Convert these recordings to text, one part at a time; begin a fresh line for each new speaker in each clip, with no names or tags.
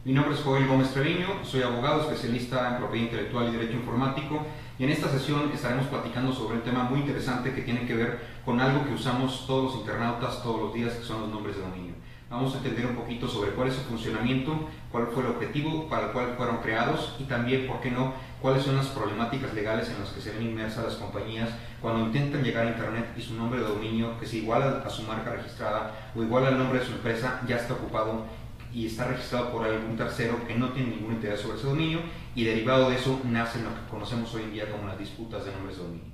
Mi nombre es Joel Gómez Treviño, soy abogado especialista en propiedad intelectual y derecho informático, y en esta sesión estaremos platicando sobre un tema muy interesante que tiene que ver con algo que usamos todos los internautas todos los días, que son los nombres de dominio. Vamos a entender un poquito sobre cuál es su funcionamiento, cuál fue el objetivo para el cual fueron creados y también, por qué no, cuáles son las problemáticas legales en las que se ven inmersas las compañías cuando intentan llegar a Internet y su nombre de dominio, que es igual a su marca registrada o igual al nombre de su empresa, ya está ocupado y está registrado por algún tercero que no tiene ningún interés sobre ese dominio, y derivado de eso nacen lo que conocemos hoy en día como las disputas de nombres de dominio.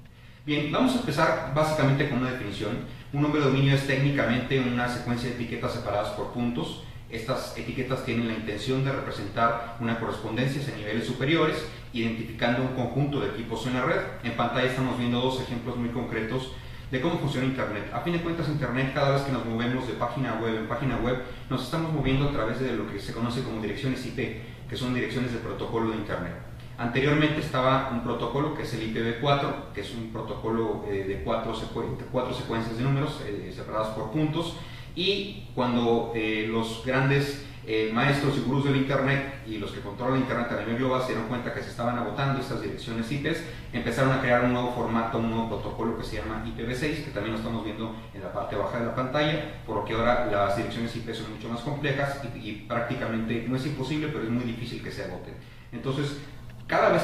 Bien, vamos a empezar básicamente con una definición. Un nombre de dominio es técnicamente una secuencia de etiquetas separadas por puntos. Estas etiquetas tienen la intención de representar una correspondencia hacia niveles superiores, identificando un conjunto de equipos en la red. En pantalla estamos viendo dos ejemplos muy concretos de cómo funciona Internet. A fin de cuentas, Internet, cada vez que nos movemos de página web en página web, nos estamos moviendo a través de lo que se conoce como direcciones IP, que son direcciones de protocolo de Internet. Anteriormente estaba un protocolo que es el IPv4, que es un protocolo de cuatro secuencias de números separadas por puntos, y cuando los grandes maestros y gurús del Internet y los que controlan Internet a nivel global se dieron cuenta que se estaban agotando estas direcciones IP, empezaron a crear un nuevo formato, un nuevo protocolo que se llama IPv6, que también lo estamos viendo en la parte baja de la pantalla, por lo que ahora las direcciones IP son mucho más complejas y prácticamente no es imposible, pero es muy difícil que se agoten. Entonces, cada vez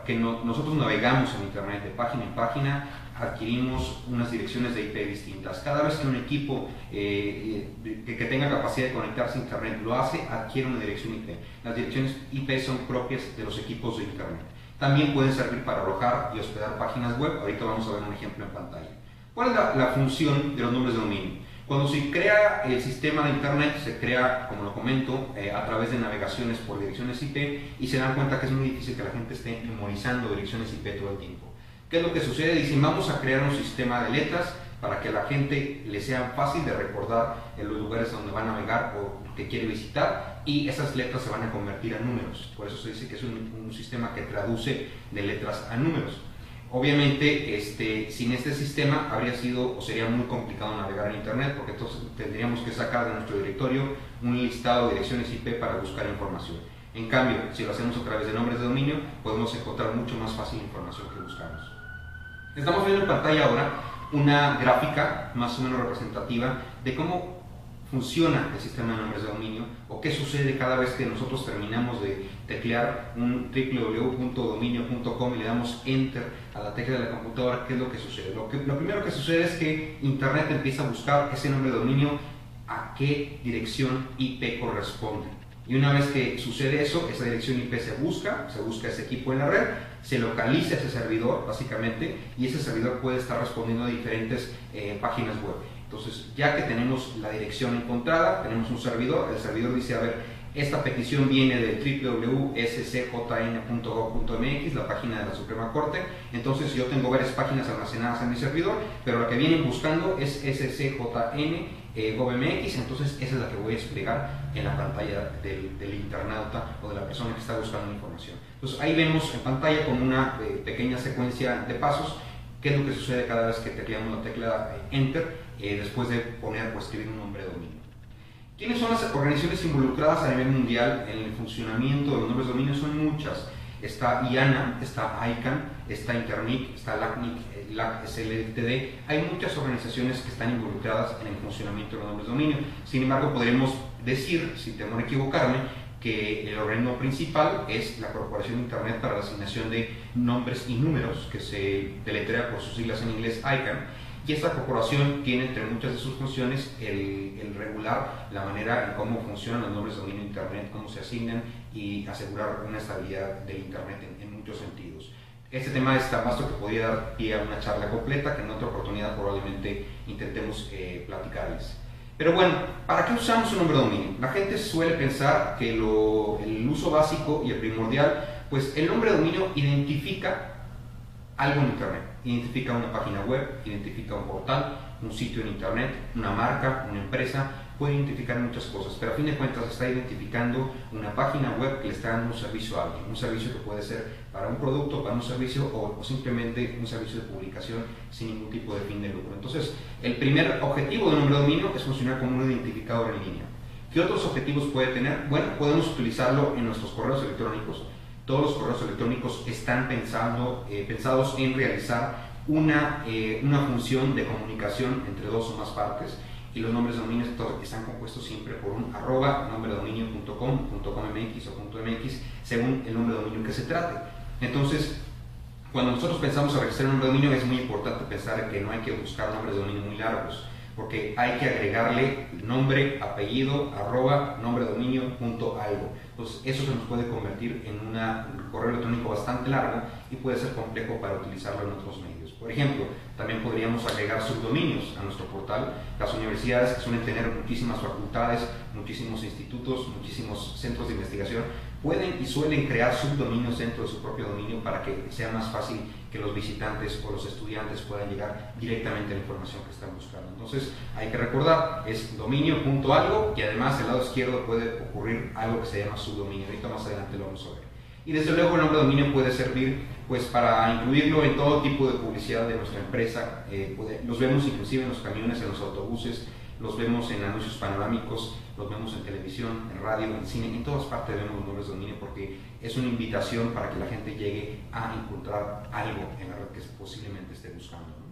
que nosotros navegamos en Internet de página en página, adquirimos unas direcciones de IP distintas. Cada vez que un equipo que tenga capacidad de conectarse a Internet lo hace, adquiere una dirección IP. Las direcciones IP son propias de los equipos de Internet. También pueden servir para alojar y hospedar páginas web. Ahorita vamos a ver un ejemplo en pantalla. ¿Cuál es la función de los nombres de dominio? Cuando se crea el sistema de Internet, se crea, como lo comento, a través de navegaciones por direcciones IP, y se dan cuenta que es muy difícil que la gente esté memorizando direcciones IP todo el tiempo. ¿Qué es lo que sucede? Dicen, vamos a crear un sistema de letras para que a la gente le sea fácil de recordar en los lugares donde va a navegar o que quiere visitar, y esas letras se van a convertir en números. Por eso se dice que es un sistema que traduce de letras a números. Obviamente, sin este sistema habría sido o sería muy complicado navegar en Internet, porque entonces tendríamos que sacar de nuestro directorio un listado de direcciones IP para buscar información. En cambio, si lo hacemos a través de nombres de dominio, podemos encontrar mucho más fácil información que buscamos. Estamos viendo en pantalla ahora una gráfica más o menos representativa de cómo funciona el sistema de nombres de dominio, o qué sucede cada vez que nosotros terminamos de teclear un www.dominio.com y le damos Enter a la tecla de la computadora. ¿Qué es lo que sucede? Lo primero que sucede es que Internet empieza a buscar ese nombre de dominio, a qué dirección IP corresponde. Y una vez que sucede eso, esa dirección IP se busca ese equipo en la red, se localiza ese servidor básicamente, y ese servidor puede estar respondiendo a diferentes páginas web. Entonces, ya que tenemos la dirección encontrada, tenemos un servidor, el servidor dice, a ver, esta petición viene de www.scjn.gov.mx, la página de la Suprema Corte. Entonces, yo tengo varias páginas almacenadas en mi servidor, pero la que vienen buscando es scjn.gov.mx, entonces esa es la que voy a desplegar en la pantalla del internauta o de la persona que está buscando información. Entonces, ahí vemos en pantalla con una pequeña secuencia de pasos qué es lo que sucede cada vez que tecleamos la tecla Enter después de poner o escribir un nombre de dominio. ¿Quiénes son las organizaciones involucradas a nivel mundial en el funcionamiento de los nombres de dominio? Son muchas. Está IANA, está ICANN, está Internic, está LACNIC, LACSLTD. Hay muchas organizaciones que están involucradas en el funcionamiento de los nombres de dominio. Sin embargo, podremos decir, sin temor a equivocarme, que el organismo principal es la Corporación de Internet para la Asignación de Nombres y Números, que se deletrea por sus siglas en inglés ICANN, y esta corporación tiene entre muchas de sus funciones el regular la manera en cómo funcionan los nombres de dominio de Internet, cómo se asignan, y asegurar una estabilidad del Internet en muchos sentidos. Este tema es tan vasto que podría dar pie a una charla completa que en otra oportunidad probablemente intentemos platicarles. Pero bueno, ¿para qué usamos un nombre de dominio? La gente suele pensar que el uso básico y el primordial, pues el nombre de dominio identifica algo en Internet. Identifica una página web, identifica un portal, un sitio en Internet, una marca, una empresa, puede identificar muchas cosas, pero a fin de cuentas está identificando una página web que le está dando un servicio a alguien, un servicio que puede ser para un producto, para un servicio o simplemente un servicio de publicación sin ningún tipo de fin de lucro. Entonces, el primer objetivo de un nombre de dominio es funcionar como un identificador en línea. ¿Qué otros objetivos puede tener? Bueno, podemos utilizarlo en nuestros correos electrónicos. Todos los correos electrónicos están pensados en realizar una función de comunicación entre dos o más partes, y los nombres de dominio están compuestos siempre por un @nombredominio.com.mx o .mx, según el nombre de dominio que se trate. Entonces, cuando nosotros pensamos en registrar un nombre de dominio, es muy importante pensar que no hay que buscar nombres de dominio muy largos, porque hay que agregarle nombre, apellido, nombre de dominio, algo. Entonces eso se nos puede convertir en un correo electrónico bastante largo y puede ser complejo para utilizarlo en otros medios. Por ejemplo, también podríamos agregar subdominios a nuestro portal. Las universidades, que suelen tener muchísimas facultades, muchísimos institutos, muchísimos centros de investigación, pueden y suelen crear subdominios dentro de su propio dominio para que sea más fácil que los visitantes o los estudiantes puedan llegar directamente a la información que están buscando. Entonces hay que recordar, es dominio.algo, y además del lado izquierdo puede ocurrir algo que se llama subdominio. Ahorita más adelante lo vamos a ver. Y desde luego el nombre de dominio puede servir pues para incluirlo en todo tipo de publicidad de nuestra empresa. Los vemos inclusive en los camiones, en los autobuses, los vemos en anuncios panorámicos, los vemos en televisión, en radio, en cine, en todas partes vemos los nombres de dominio, porque es una invitación para que la gente llegue a encontrar algo en la red que posiblemente esté buscando, ¿no?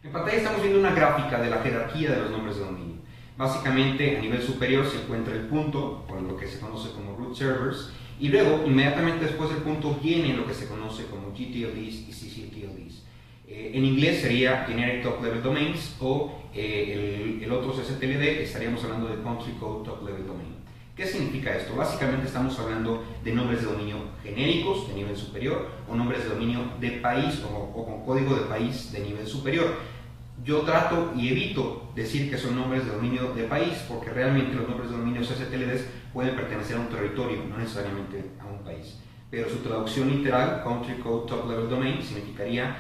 En pantalla estamos viendo una gráfica de la jerarquía de los nombres de dominio. Básicamente, a nivel superior se encuentra el punto, con lo que se conoce como root servers, y luego, inmediatamente después del punto, viene lo que se conoce como GTLDs y ccTLDs. En inglés sería Generic Top Level Domains, o el otro CCTLD, estaríamos hablando de Country Code Top Level Domain. ¿Qué significa esto? Básicamente estamos hablando de nombres de dominio genéricos de nivel superior, o nombres de dominio de país o con código de país de nivel superior. Yo trato y evito decir que son nombres de dominio de país, porque realmente los nombres de dominio CCTLDs pueden pertenecer a un territorio, no necesariamente a un país. Pero su traducción literal, Country Code Top Level Domain, significaría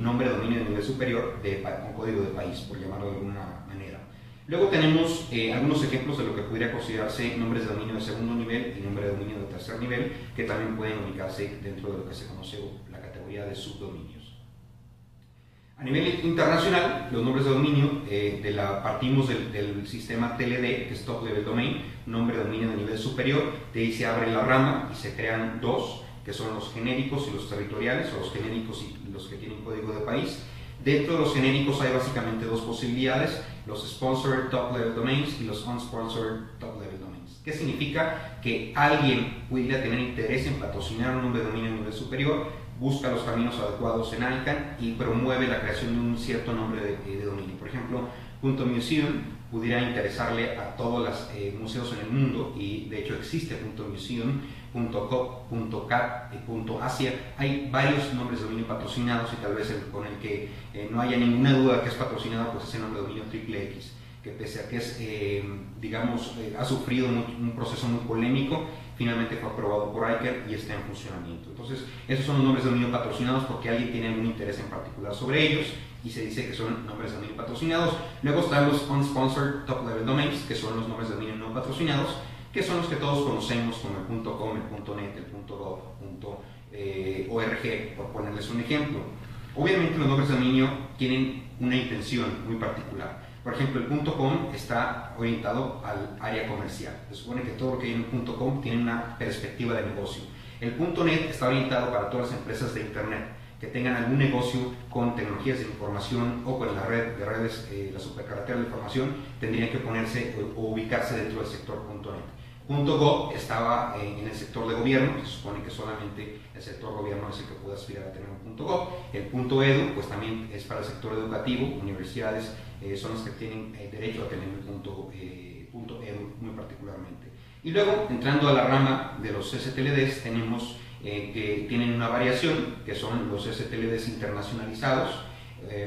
nombre de dominio de nivel superior con código de país, por llamarlo de alguna manera. Luego tenemos algunos ejemplos de lo que podría considerarse nombres de dominio de segundo nivel y nombre de dominio de tercer nivel, que también pueden ubicarse dentro de lo que se conoce la categoría de subdominios. A nivel internacional, los nombres de dominio, partimos del sistema TLD, que es Top Level Domain, nombre de dominio de nivel superior. De ahí se abre la rama y se crean dos, que son los genéricos y los territoriales, o los genéricos y los que tienen código de país. Dentro de los genéricos hay básicamente dos posibilidades: los Sponsored Top Level Domains y los Unsponsored Top Level Domains. ¿Qué significa? Que alguien pudiera tener interés en patrocinar un nombre de dominio de nivel superior, busca los caminos adecuados en ICANN y promueve la creación de un cierto nombre de dominio. Por ejemplo, .museum pudiera interesarle a todos los museos en el mundo, y de hecho existe .museum, .cop, .cat, .asia. Hay varios nombres de dominio patrocinados, y tal vez con el que no haya ninguna duda que es patrocinado, pues es el nombre de dominio XXX, que pese a que es, ha sufrido un proceso muy polémico, finalmente fue aprobado por ICANN y está en funcionamiento. Entonces, esos son los nombres de dominio patrocinados porque alguien tiene algún interés en particular sobre ellos, y se dice que son nombres de dominio patrocinados. Luego están los Unsponsored Top Level Domains, que son los nombres de dominio no patrocinados, que son los que todos conocemos como el .com, el .net, el .gov, .org, por ponerles un ejemplo. Obviamente los nombres de dominio tienen una intención muy particular. Por ejemplo, el .com está orientado al área comercial. Se supone que todo lo que hay en el .com tiene una perspectiva de negocio. El .net está orientado para todas las empresas de Internet que tengan algún negocio con tecnologías de información o con la red de redes, la supercarretera de información, tendrían que ponerse o ubicarse dentro del sector .net. .gov estaba en el sector de gobierno, se supone que solamente el sector gobierno es el que puede aspirar a tener un .gov. El .edu pues también es para el sector educativo, universidades son las que tienen derecho a tener el .edu muy particularmente. Y luego, entrando a la rama de los STLDs, tenemos que tienen una variación, que son los STLDs internacionalizados,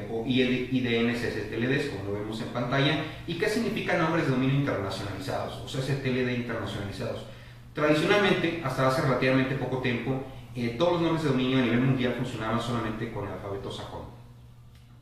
o IDN STLDs, como lo vemos en pantalla. ¿Y qué significan nombres de dominio internacionalizados, o STLD internacionalizados? Tradicionalmente, hasta hace relativamente poco tiempo, todos los nombres de dominio a nivel mundial funcionaban solamente con el alfabeto sajón.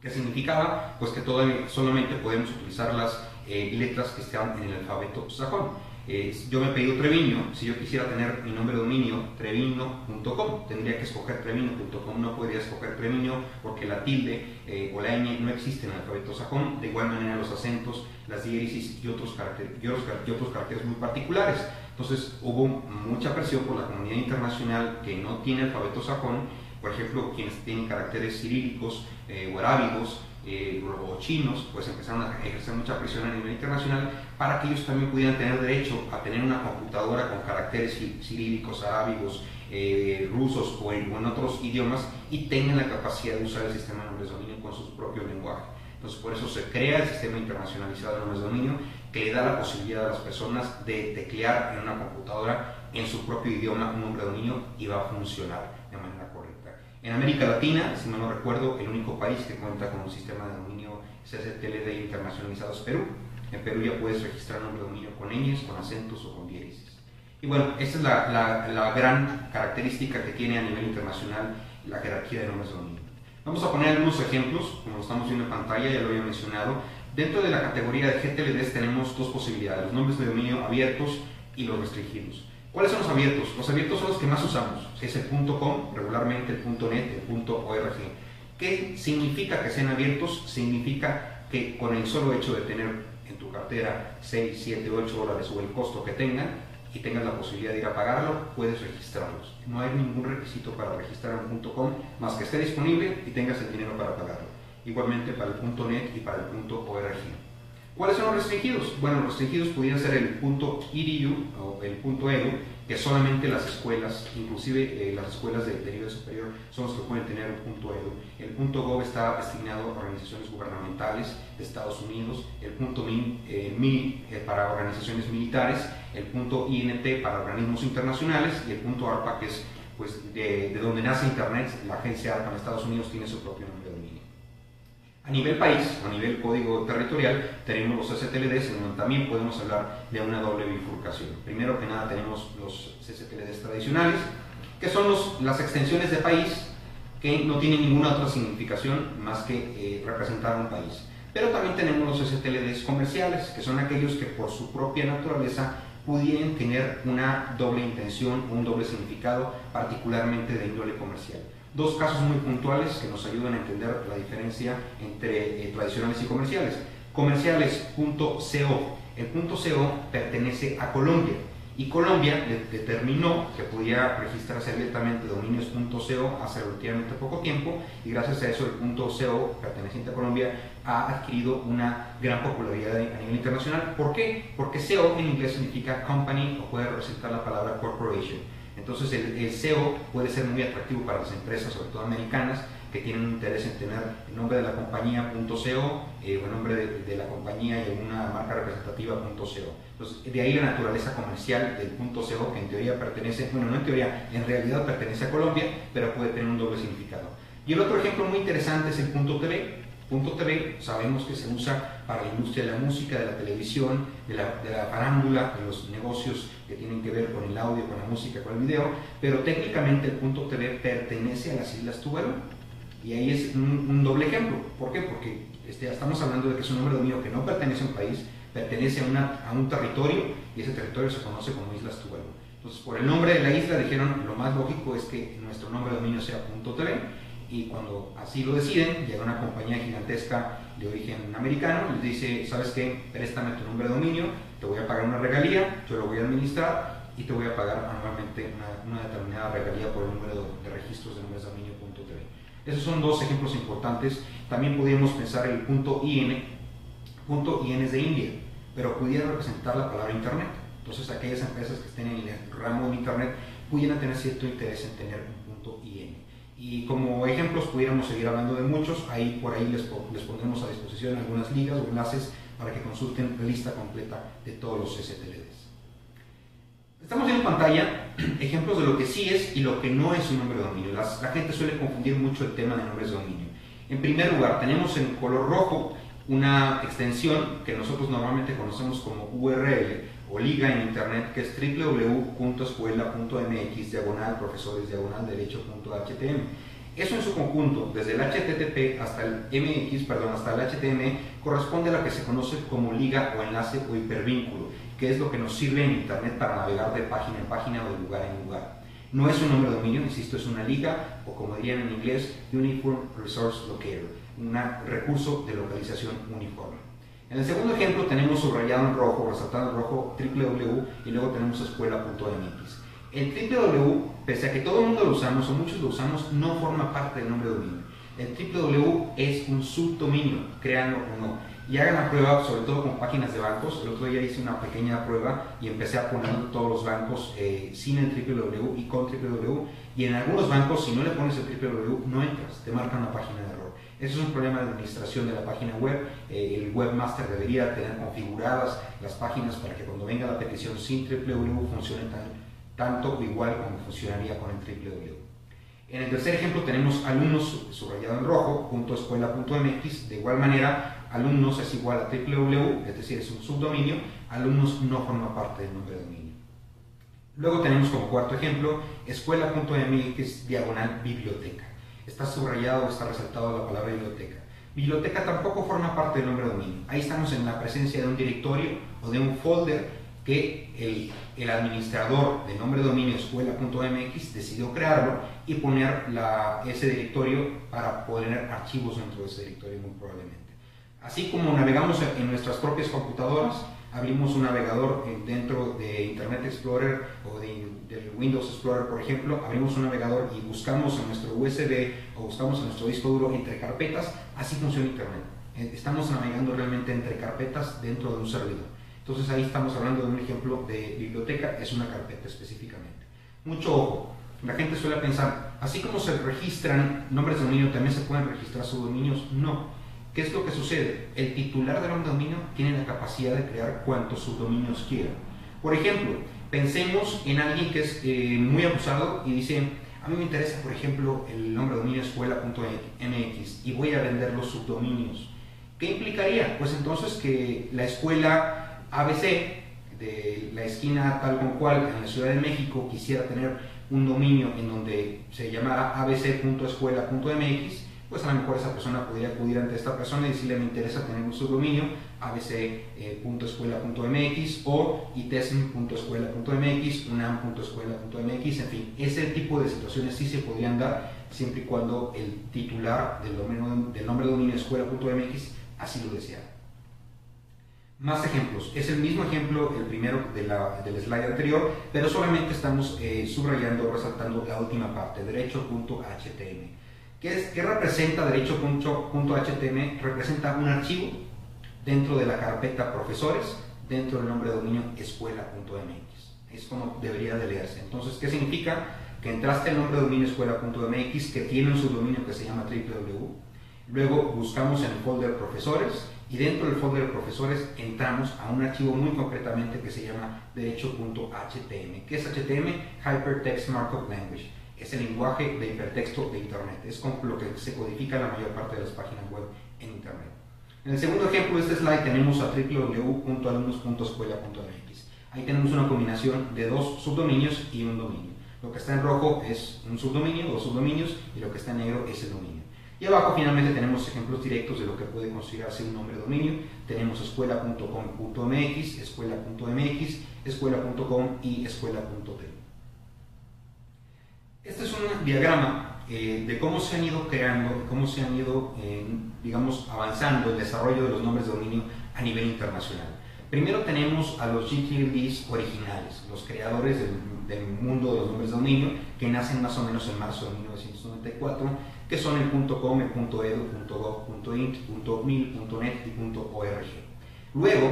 ¿Qué significaba? Pues que solamente podemos utilizar las letras que están en el alfabeto sajón. yo me he pedido Treviño. Si yo quisiera tener mi nombre de dominio treviño.com, tendría que escoger treviño.com. No podría escoger Treviño porque la tilde o la ñ no existe en el alfabeto sajón. De igual manera los acentos, las diéresis y otros caracteres muy particulares. Entonces hubo mucha presión por la comunidad internacional que no tiene alfabeto sajón, por ejemplo, quienes tienen caracteres cirílicos o arábigos o chinos, pues empezaron a ejercer mucha presión a nivel internacional para que ellos también pudieran tener derecho a tener una computadora con caracteres cirílicos, arábigos, rusos o en otros idiomas, y tengan la capacidad de usar el sistema de nombres de dominio con su propio lenguaje. Entonces, por eso se crea el sistema internacionalizado de nombres de dominio, que le da la posibilidad a las personas de teclear en una computadora en su propio idioma un nombre de dominio y va a funcionar de manera correcta. En América Latina, si mal no recuerdo, el único país que cuenta con un sistema de dominio CCTLD internacionalizado es Perú. En Perú ya puedes registrar nombre de dominio con ñes, con acentos o con diéresis. Y bueno, esta es la gran característica que tiene a nivel internacional la jerarquía de nombres de dominio. Vamos a poner algunos ejemplos, como lo estamos viendo en pantalla, ya lo había mencionado. Dentro de la categoría de GTLDs tenemos dos posibilidades: los nombres de dominio abiertos y los restringidos. ¿Cuáles son los abiertos? Los abiertos son los que más usamos. Es el .com, regularmente el .net, el .org. ¿Qué significa que sean abiertos? Significa que con el solo hecho de tener en tu cartera 6, 7, 8 dólares o el costo que tengan, y tengas la posibilidad de ir a pagarlo, puedes registrarlos. No hay ningún requisito para registrar un .com más que esté disponible y tengas el dinero para pagarlo. Igualmente para el .net y para el .org. ¿Cuáles son los restringidos? Bueno, los restringidos pudieran ser el .edu o el .edu, que solamente las escuelas, inclusive las escuelas de nivel superior, son los que pueden tener un .edu. El .gov está destinado a organizaciones gubernamentales de Estados Unidos, el .mil para organizaciones militares, el .int para organismos internacionales y el .arpa, que es pues, de donde nace Internet. La agencia ARPA en Estados Unidos tiene su propio nombre de dominio. A nivel país, a nivel código territorial, tenemos los CCTLDs, en donde también podemos hablar de una doble bifurcación. Primero que nada tenemos los CCTLDs tradicionales, que son las extensiones de país que no tienen ninguna otra significación más que representar un país. Pero también tenemos los CCTLDs comerciales, que son aquellos que por su propia naturaleza pudieran tener una doble intención, un doble significado, particularmente de índole comercial. Dos casos muy puntuales que nos ayudan a entender la diferencia entre tradicionales y comerciales. Comerciales.co. El .co pertenece a Colombia y Colombia determinó que podía registrarse abiertamente dominios.co hace relativamente poco tiempo, y gracias a eso el .co perteneciente a Colombia ha adquirido una gran popularidad a nivel internacional. ¿Por qué? Porque CO en inglés significa company o puede representar la palabra corporation. Entonces el SEO puede ser muy atractivo para las empresas, sobre todo americanas, que tienen un interés en tener el nombre de la compañía .co o el nombre de la compañía y alguna marca representativa .co. Entonces, de ahí la naturaleza comercial del .co, que en teoría pertenece, bueno, no en teoría, en realidad pertenece a Colombia, pero puede tener un doble significado. Y el otro ejemplo muy interesante es el .tv. .tv sabemos que se usa para la industria de la música, de la televisión, de la farándula, de los negocios que tienen que ver con el audio, con la música, con el video, pero técnicamente el .tv pertenece a las Islas Tuvalu, y ahí es un doble ejemplo. ¿Por qué? Porque estamos hablando de que es un nombre de dominio que no pertenece a un país, pertenece a un territorio, y ese territorio se conoce como Islas Tuvalu. Entonces, por el nombre de la isla dijeron, lo más lógico es que nuestro nombre de dominio sea .tv, y cuando así lo deciden, llega una compañía gigantesca de origen americano y les dice: ¿sabes qué? Préstame tu nombre de dominio, te voy a pagar una regalía, yo lo voy a administrar y te voy a pagar anualmente una determinada regalía por el número de registros de nombres de dominio.tv. Esos son dos ejemplos importantes. También podríamos pensar el .in. .in es de India, pero pudiera representar la palabra Internet. Entonces aquellas empresas que estén en el ramo de Internet pudieran tener cierto interés en tener un .in. Y como ejemplos pudiéramos seguir hablando de muchos. Por ahí les pondremos a disposición algunas ligas o enlaces para que consulten la lista completa de todos los CCTLDs. Estamos viendo en pantalla ejemplos de lo que sí es y lo que no es un nombre de dominio. La gente suele confundir mucho el tema de nombres de dominio. En primer lugar, tenemos en color rojo una extensión que nosotros normalmente conocemos como URL o liga en internet, que es www.escuela.mx/profesores/derecho.htm. Eso en su conjunto, desde el HTTP hasta el hasta el HTML, corresponde a lo que se conoce como liga o enlace o hipervínculo. que es lo que nos sirve en Internet para navegar de página en página o de lugar en lugar. No es un nombre de dominio, insisto, es una liga, o como dirían en inglés, Uniform Resource Locator, un recurso de localización uniforme. En el segundo ejemplo tenemos subrayado en rojo, resaltado en rojo, www, y luego tenemos escuela.mx. El www, pese a que todo el mundo lo usamos, o muchos lo usamos, no forma parte del nombre de dominio. El www es un subdominio, créanlo o no. Y hagan la prueba, sobre todo con páginas de bancos. El otro día hice una pequeña prueba y empecé a poner todos los bancos sin el www y con www. Y en algunos bancos, si no le pones el www, no entras, te marcan una página de error. Eso es un problema de administración de la página web. El webmaster debería tener configuradas las páginas para que cuando venga la petición sin www funcione tanto o igual como funcionaría con el www. En el tercer ejemplo tenemos alumnos, subrayado en rojo, .escuela.mx. De igual manera, alumnos es igual a www, es decir, es un subdominio. Alumnos no forma parte del nombre de dominio. Luego tenemos como cuarto ejemplo, escuela.mx /biblioteca. Está subrayado o está resaltado la palabra biblioteca. Biblioteca tampoco forma parte del nombre de dominio. Ahí estamos en la presencia de un directorio o de un folder que el administrador del nombre de dominio escuela.mx decidió crearlo y poner ese directorio para poner archivos dentro de ese directorio muy probablemente. Así como navegamos en nuestras propias computadoras, abrimos un navegador dentro de Internet Explorer o del Windows Explorer, por ejemplo, abrimos un navegador y buscamos en nuestro USB o buscamos en nuestro disco duro entre carpetas, así funciona Internet. Estamos navegando realmente entre carpetas dentro de un servidor. Entonces ahí estamos hablando de un ejemplo de biblioteca, es una carpeta específicamente. Mucho ojo, la gente suele pensar, así como se registran nombres de dominio, ¿también se pueden registrar subdominios? No. ¿Qué es lo que sucede? El titular del nombre de dominio tiene la capacidad de crear cuantos subdominios quiera. Por ejemplo, pensemos en alguien que es muy abusado y dice, a mí me interesa, por ejemplo, el nombre de dominio escuela.mx y voy a vender los subdominios. ¿Qué implicaría? Pues entonces que la escuela ABC de la esquina tal con cual en la Ciudad de México quisiera tener un dominio en donde se llamara abc.escuela.mx, pues a lo mejor esa persona podría acudir ante esta persona y decirle, me interesa tener un subdominio abc.escuela.mx o itesm.escuela.mx, unam.escuela.mx, en fin, ese tipo de situaciones sí se podrían dar siempre y cuando el titular del nombre de dominio escuela.mx así lo deseara. Más ejemplos. Es el mismo ejemplo, el primero del slide anterior, pero solamente estamos subrayando, resaltando la última parte, derecho.htm. ¿Qué representa derecho.htm? Representa un archivo dentro de la carpeta profesores, dentro del nombre de dominio escuela.mx. Es como debería de leerse. Entonces, ¿qué significa? Que entraste al nombre de dominio escuela.mx, que tiene un subdominio que se llama www. Luego buscamos en el folder profesores y dentro del folder profesores entramos a un archivo muy concretamente que se llama derecho.htm. ¿Qué es HTM? Hypertext Markup Language. Es el lenguaje de hipertexto de Internet. Es con lo que se codifica la mayor parte de las páginas web en Internet. En el segundo ejemplo de este slide tenemos a www.alumnos.escuela.mx. Ahí tenemos una combinación de dos subdominios y un dominio. Lo que está en rojo es un subdominio, dos subdominios, y lo que está en negro es el dominio. Y abajo finalmente tenemos ejemplos directos de lo que puede considerarse un nombre de dominio. Tenemos escuela.com.mx, escuela.mx, escuela.com y escuela.tv. Este es un diagrama de cómo se han ido creando, cómo se han ido, digamos, avanzando el desarrollo de los nombres de dominio a nivel internacional. Primero tenemos a los GTLDs originales, los creadores del mundo de los nombres de dominio, que nacen más o menos en marzo de 1994, que son el .com, el .edu, .gov, .int, .mil, .net y .org. Luego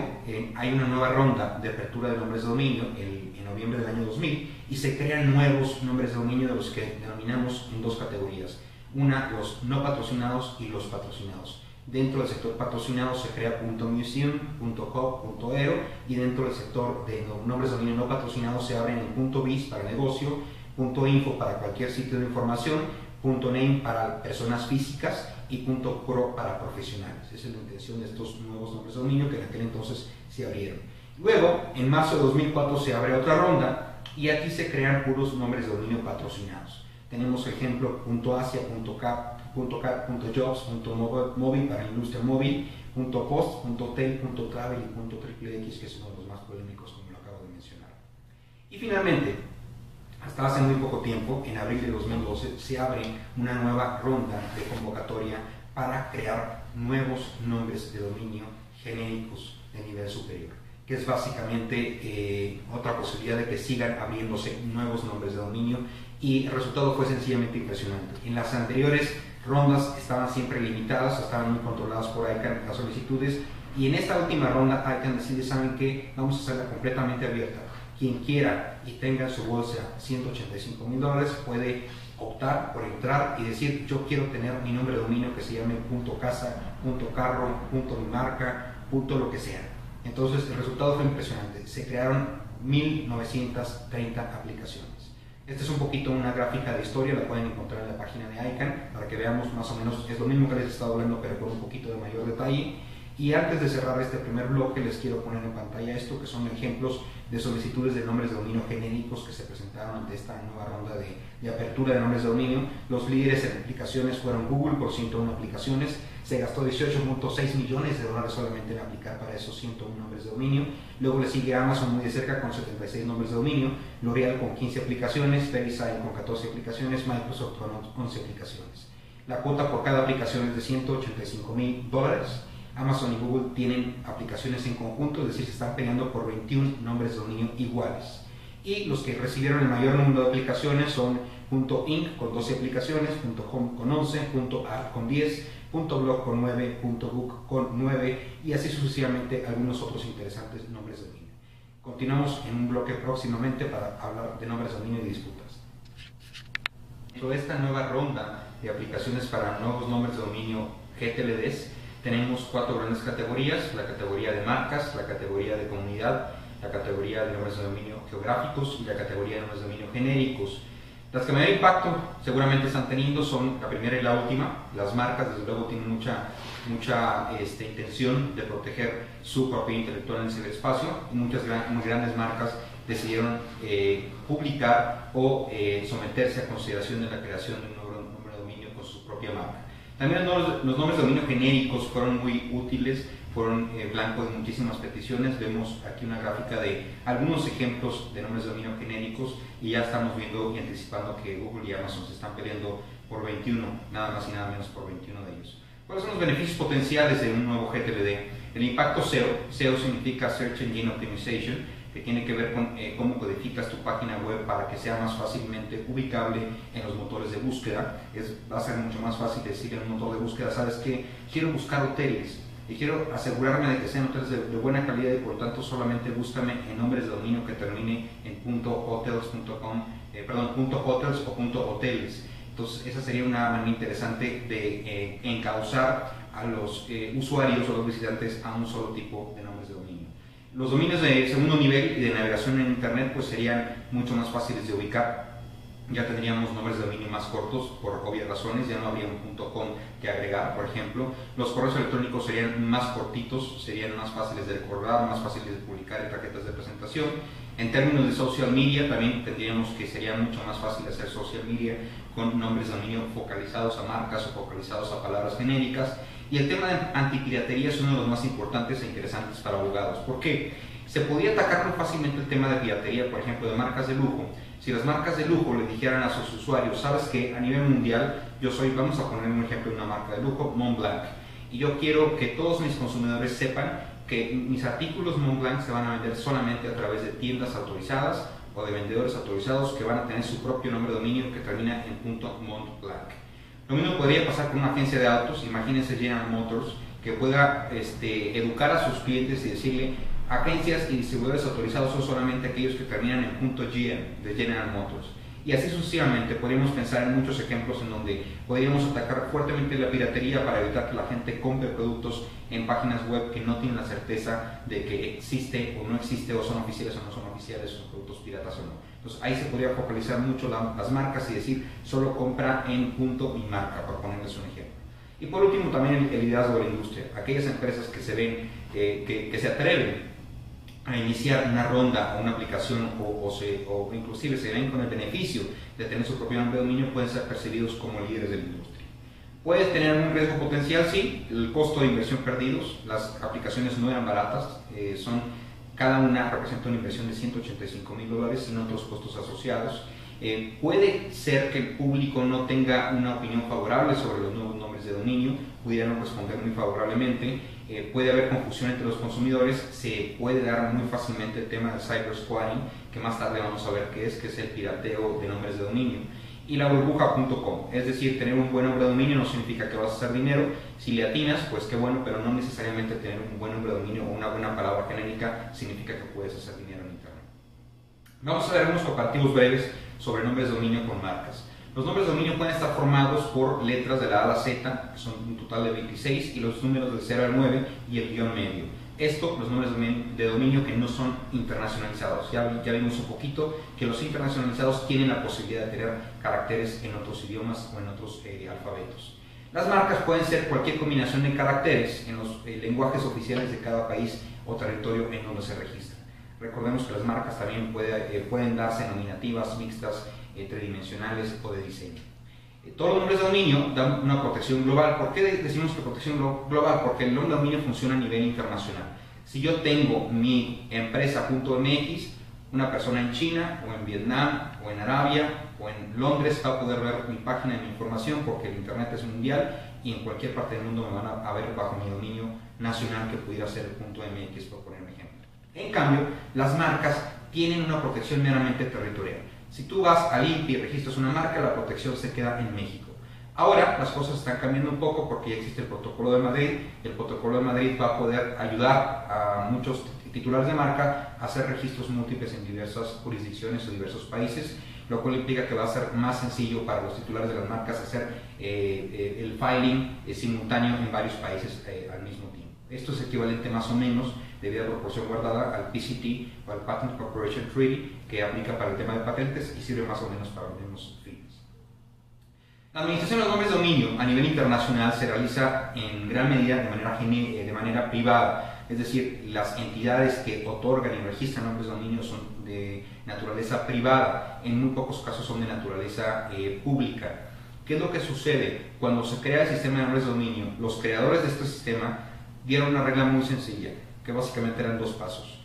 hay una nueva ronda de apertura de nombres de dominio en noviembre del año 2000 y se crean nuevos nombres de dominio de los que denominamos en dos categorías. Una, los no patrocinados y los patrocinados. Dentro del sector patrocinado se crea .museum, .hub, .ero y dentro del sector de nombres de dominio no patrocinados se abren en .biz para negocio, .info para cualquier sitio de información, .name para personas físicas y .pro para profesionales. Esa es la intención de estos nuevos nombres de dominio que en aquel entonces se abrieron. Luego, en marzo de 2004 se abre otra ronda y aquí se crean puros nombres de dominio patrocinados. Tenemos ejemplo .asia, .cap, .jobs, .móvil para industria móvil, .post, .tel, .travel y .xx, que es uno de los más polémicos. Y finalmente, hasta hace muy poco tiempo, en abril de 2012, se abre una nueva ronda de convocatoria para crear nuevos nombres de dominio genéricos de nivel superior, que es básicamente otra posibilidad de que sigan abriéndose nuevos nombres de dominio, y el resultado fue sencillamente impresionante. En las anteriores rondas estaban siempre limitadas, estaban muy controladas por ICANN las solicitudes, y en esta última ronda ICANN decide, ¿saben qué? Vamos a hacerla completamente abierta. Quien quiera y tenga en su bolsa $185,000 puede optar por entrar y decir: yo quiero tener mi nombre de dominio que se llame .casa, .carro, .mimarca, .lo que sea. Entonces el resultado fue impresionante. Se crearon 1930 aplicaciones. Esta es un poquito una gráfica de historia, la pueden encontrar en la página de ICANN para que veamos más o menos, es lo mismo que les he estado hablando pero con un poquito de mayor detalle. Y antes de cerrar este primer bloque, les quiero poner en pantalla esto, que son ejemplos de solicitudes de nombres de dominio genéricos que se presentaron ante esta nueva ronda de apertura de nombres de dominio. Los líderes en aplicaciones fueron Google por 101 aplicaciones, se gastó $18.6 millones solamente en aplicar para esos 101 nombres de dominio. Luego le sigue Amazon muy de cerca con 76 nombres de dominio, L'Oreal con 15 aplicaciones, VeriSign con 14 aplicaciones, Microsoft con 11 aplicaciones. La cuota por cada aplicación es de $185,000. Amazon y Google tienen aplicaciones en conjunto, es decir, se están peleando por 21 nombres de dominio iguales. Y los que recibieron el mayor número de aplicaciones son .inc con 12 aplicaciones, .com con 11, .art con 10, .blog con 9, .book con 9 y así sucesivamente algunos otros interesantes nombres de dominio. Continuamos en un bloque próximamente para hablar de nombres de dominio y disputas. Dentro de esta nueva ronda de aplicaciones para nuevos nombres de dominio GTLDs, tenemos 4 grandes categorías: la categoría de marcas, la categoría de comunidad, la categoría de nombres de dominio geográficos y la categoría de nombres de dominio genéricos. Las que mayor impacto seguramente están teniendo son la primera y la última. Las marcas desde luego tienen mucha intención de proteger su propiedad intelectual en el ciberespacio, y muchas muy grandes marcas decidieron publicar o someterse a consideración de la creación de un nuevo nombre de dominio con su propia marca. También los nombres de dominio genéricos fueron muy útiles, fueron blanco de muchísimas peticiones. Vemos aquí una gráfica de algunos ejemplos de nombres de dominio genéricos y ya estamos viendo y anticipando que Google y Amazon se están peleando por 21, nada más y nada menos por 21 de ellos. ¿Cuáles son los beneficios potenciales de un nuevo GTLD? El impacto SEO. SEO significa Search Engine Optimization, que tiene que ver con cómo codificas tu página web para que sea más fácilmente ubicable en los motores de búsqueda. Va a ser mucho más fácil decir en un motor de búsqueda: ¿sabes qué? Quiero buscar hoteles y quiero asegurarme de que sean hoteles de buena calidad, y por tanto solamente búscame en nombres de dominio que termine en .hotels.com, .hotels o .hoteles. Entonces esa sería una manera interesante de encauzar a los usuarios o los visitantes a un solo tipo de nombres de dominio. Los dominios de segundo nivel y de navegación en internet pues serían mucho más fáciles de ubicar. Ya tendríamos nombres de dominio más cortos por obvias razones, ya no habría un .com que agregar, por ejemplo. Los correos electrónicos serían más cortitos, serían más fáciles de recordar, más fáciles de publicar en tarjetas de presentación. En términos de social media también tendríamos que sería mucho más fácil hacer social media con nombres de dominio focalizados a marcas o focalizados a palabras genéricas. Y el tema de antipiratería es uno de los más importantes e interesantes para abogados. ¿Por qué? Se podría atacar muy fácilmente el tema de piratería, por ejemplo, de marcas de lujo. Si las marcas de lujo le dijeran a sus usuarios: sabes que a nivel mundial yo soy, vamos a poner un ejemplo de una marca de lujo, Montblanc, y yo quiero que todos mis consumidores sepan que mis artículos Montblanc se van a vender solamente a través de tiendas autorizadas o de vendedores autorizados que van a tener su propio nombre de dominio que termina en .Montblanc. Lo mismo podría pasar con una agencia de autos. Imagínense General Motors, que pueda educar a sus clientes y decirle: agencias y distribuidores autorizados son solamente aquellos que terminan en .GM de General Motors. Y así sucesivamente. Podríamos pensar en muchos ejemplos en donde podríamos atacar fuertemente la piratería para evitar que la gente compre productos en páginas web que no tienen la certeza de que existe o no existe, o son oficiales o no son oficiales, son productos piratas o no. Entonces ahí se podría focalizar mucho las marcas y decir: solo compra en .mi marca, por ponerles un ejemplo. Y por último también el liderazgo de la industria. Aquellas empresas que se ven, que se atreven a iniciar una ronda o una aplicación o inclusive se ven con el beneficio de tener su propio nombre de dominio, pueden ser percibidos como líderes de la industria. Puedes tener un riesgo potencial, sí, el costo de inversión perdidos. Las aplicaciones no eran baratas, son Cada una representa una inversión de $185,000 sin otros costos asociados. Puede ser que el público no tenga una opinión favorable sobre los nuevos nombres de dominio, pudieran responder muy favorablemente. Puede haber confusión entre los consumidores, se puede dar muy fácilmente el tema del cybersquatting, que más tarde vamos a ver qué es, que es el pirateo de nombres de dominio. Y la burbuja.com, es decir, tener un buen nombre de dominio no significa que vas a hacer dinero. Si le atinas, pues qué bueno, pero no necesariamente tener un buen nombre de dominio o una buena palabra genérica significa que puedes hacer dinero en Internet. Vamos a ver unos comparativos breves sobre nombres de dominio con marcas. Los nombres de dominio pueden estar formados por letras de la A a la Z, que son un total de 26, y los números del 0 al 9 y el guión medio. Esto, los nombres de dominio que no son internacionalizados. Ya vimos un poquito que los internacionalizados tienen la posibilidad de tener caracteres en otros idiomas o en otros alfabetos. Las marcas pueden ser cualquier combinación de caracteres en los lenguajes oficiales de cada país o territorio en donde se registran. Recordemos que las marcas también pueden darse nominativas, mixtas, tridimensionales o de diseño. Todos los nombres de dominio dan una protección global. ¿Por qué decimos que protección global? Porque el nombre de dominio funciona a nivel internacional. Si yo tengo mi empresa.mx, una persona en China, o en Vietnam, o en Arabia, o en Londres va a poder ver mi página y mi información, porque el Internet es mundial y en cualquier parte del mundo me van a ver bajo mi dominio nacional, que pudiera ser el .mx, por poner un ejemplo. En cambio, las marcas tienen una protección meramente territorial. Si tú vas al INPI y registras una marca, la protección se queda en México. Ahora las cosas están cambiando un poco porque ya existe el Protocolo de Madrid, y el Protocolo de Madrid va a poder ayudar a muchos titulares de marca a hacer registros múltiples en diversas jurisdicciones o diversos países, lo cual implica que va a ser más sencillo para los titulares de las marcas hacer el filing simultáneo en varios países al mismo tiempo. Esto es equivalente más o menos, debido a la proporción guardada, al PCT o al Patent Corporation Treaty, que aplica para el tema de patentes y sirve más o menos para los mismos fines. La administración de los nombres de dominio a nivel internacional se realiza en gran medida de manera privada, es decir, las entidades que otorgan y registran nombres de dominio son de naturaleza privada, en muy pocos casos son de naturaleza pública. ¿Qué es lo que sucede? Cuando se crea el sistema de nombres de dominio, los creadores de este sistema dieron una regla muy sencilla, que básicamente eran dos pasos.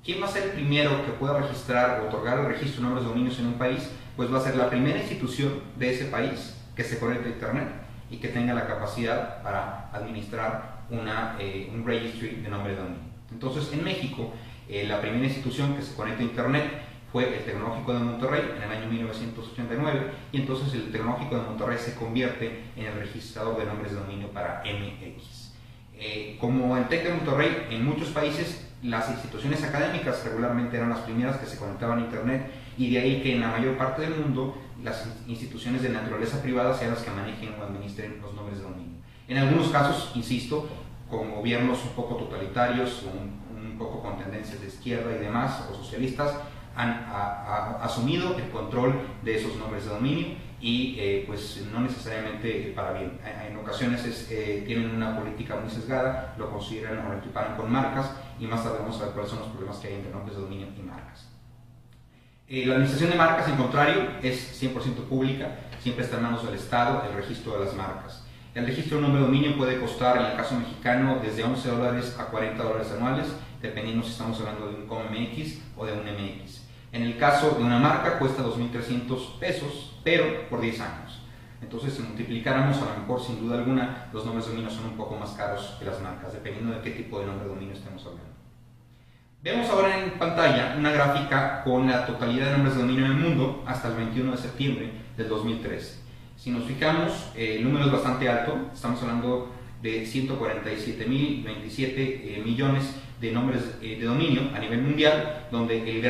¿Quién va a ser el primero que pueda registrar o otorgar el registro de nombres de dominios en un país? Pues va a ser la primera institución de ese país que se conecte a Internet y que tenga la capacidad para administrar un registry de nombre de dominio. Entonces, en México, la primera institución que se conecta a Internet fue el Tecnológico de Monterrey en el año 1989, y entonces el Tecnológico de Monterrey se convierte en el registrador de nombres de dominio para MX. Como el TEC de Monterrey, en muchos países las instituciones académicas regularmente eran las primeras que se conectaban a Internet, y de ahí que en la mayor parte del mundo las instituciones de naturaleza privada sean las que manejen o administren los nombres de dominio. En algunos casos, insisto, con gobiernos un poco totalitarios o un poco con tendencias de izquierda y demás, o socialistas, han asumido el control de esos nombres de dominio, y pues no necesariamente para bien. En ocasiones tienen una política muy sesgada, lo consideran o lo equiparan con marcas, y más tarde vamos a ver cuáles son los problemas que hay entre nombres de dominio y marcas. La administración de marcas, en contrario, es 100% pública, siempre está en manos del Estado el registro de las marcas. El registro de un nombre de dominio puede costar, en el caso mexicano, desde $11 a $40 anuales, dependiendo si estamos hablando de un COM-MX o de un MX. En el caso de una marca cuesta $2,300 pesos, pero por 10 años. Entonces, si multiplicáramos, a lo mejor, sin duda alguna, los nombres de dominio son un poco más caros que las marcas, dependiendo de qué tipo de nombre de dominio estemos hablando. Vemos ahora en pantalla una gráfica con la totalidad de nombres de dominio en el mundo hasta el 21 de septiembre del 2013. Si nos fijamos, el número es bastante alto, estamos hablando de 147.027 millones de nombres de dominio a nivel mundial, donde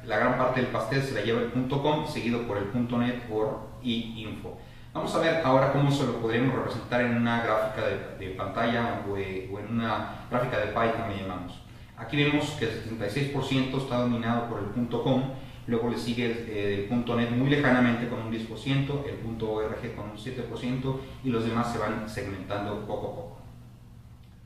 la gran parte del pastel se la lleva el .com, seguido por el .net, .org y .info. Vamos a ver ahora cómo se lo podríamos representar en una gráfica de pantalla o en una gráfica de pie, como le llamamos. Aquí vemos que el 76% está dominado por el .com, luego le sigue el .net muy lejanamente con un 10%, el .org con un 7%, y los demás se van segmentando poco a poco.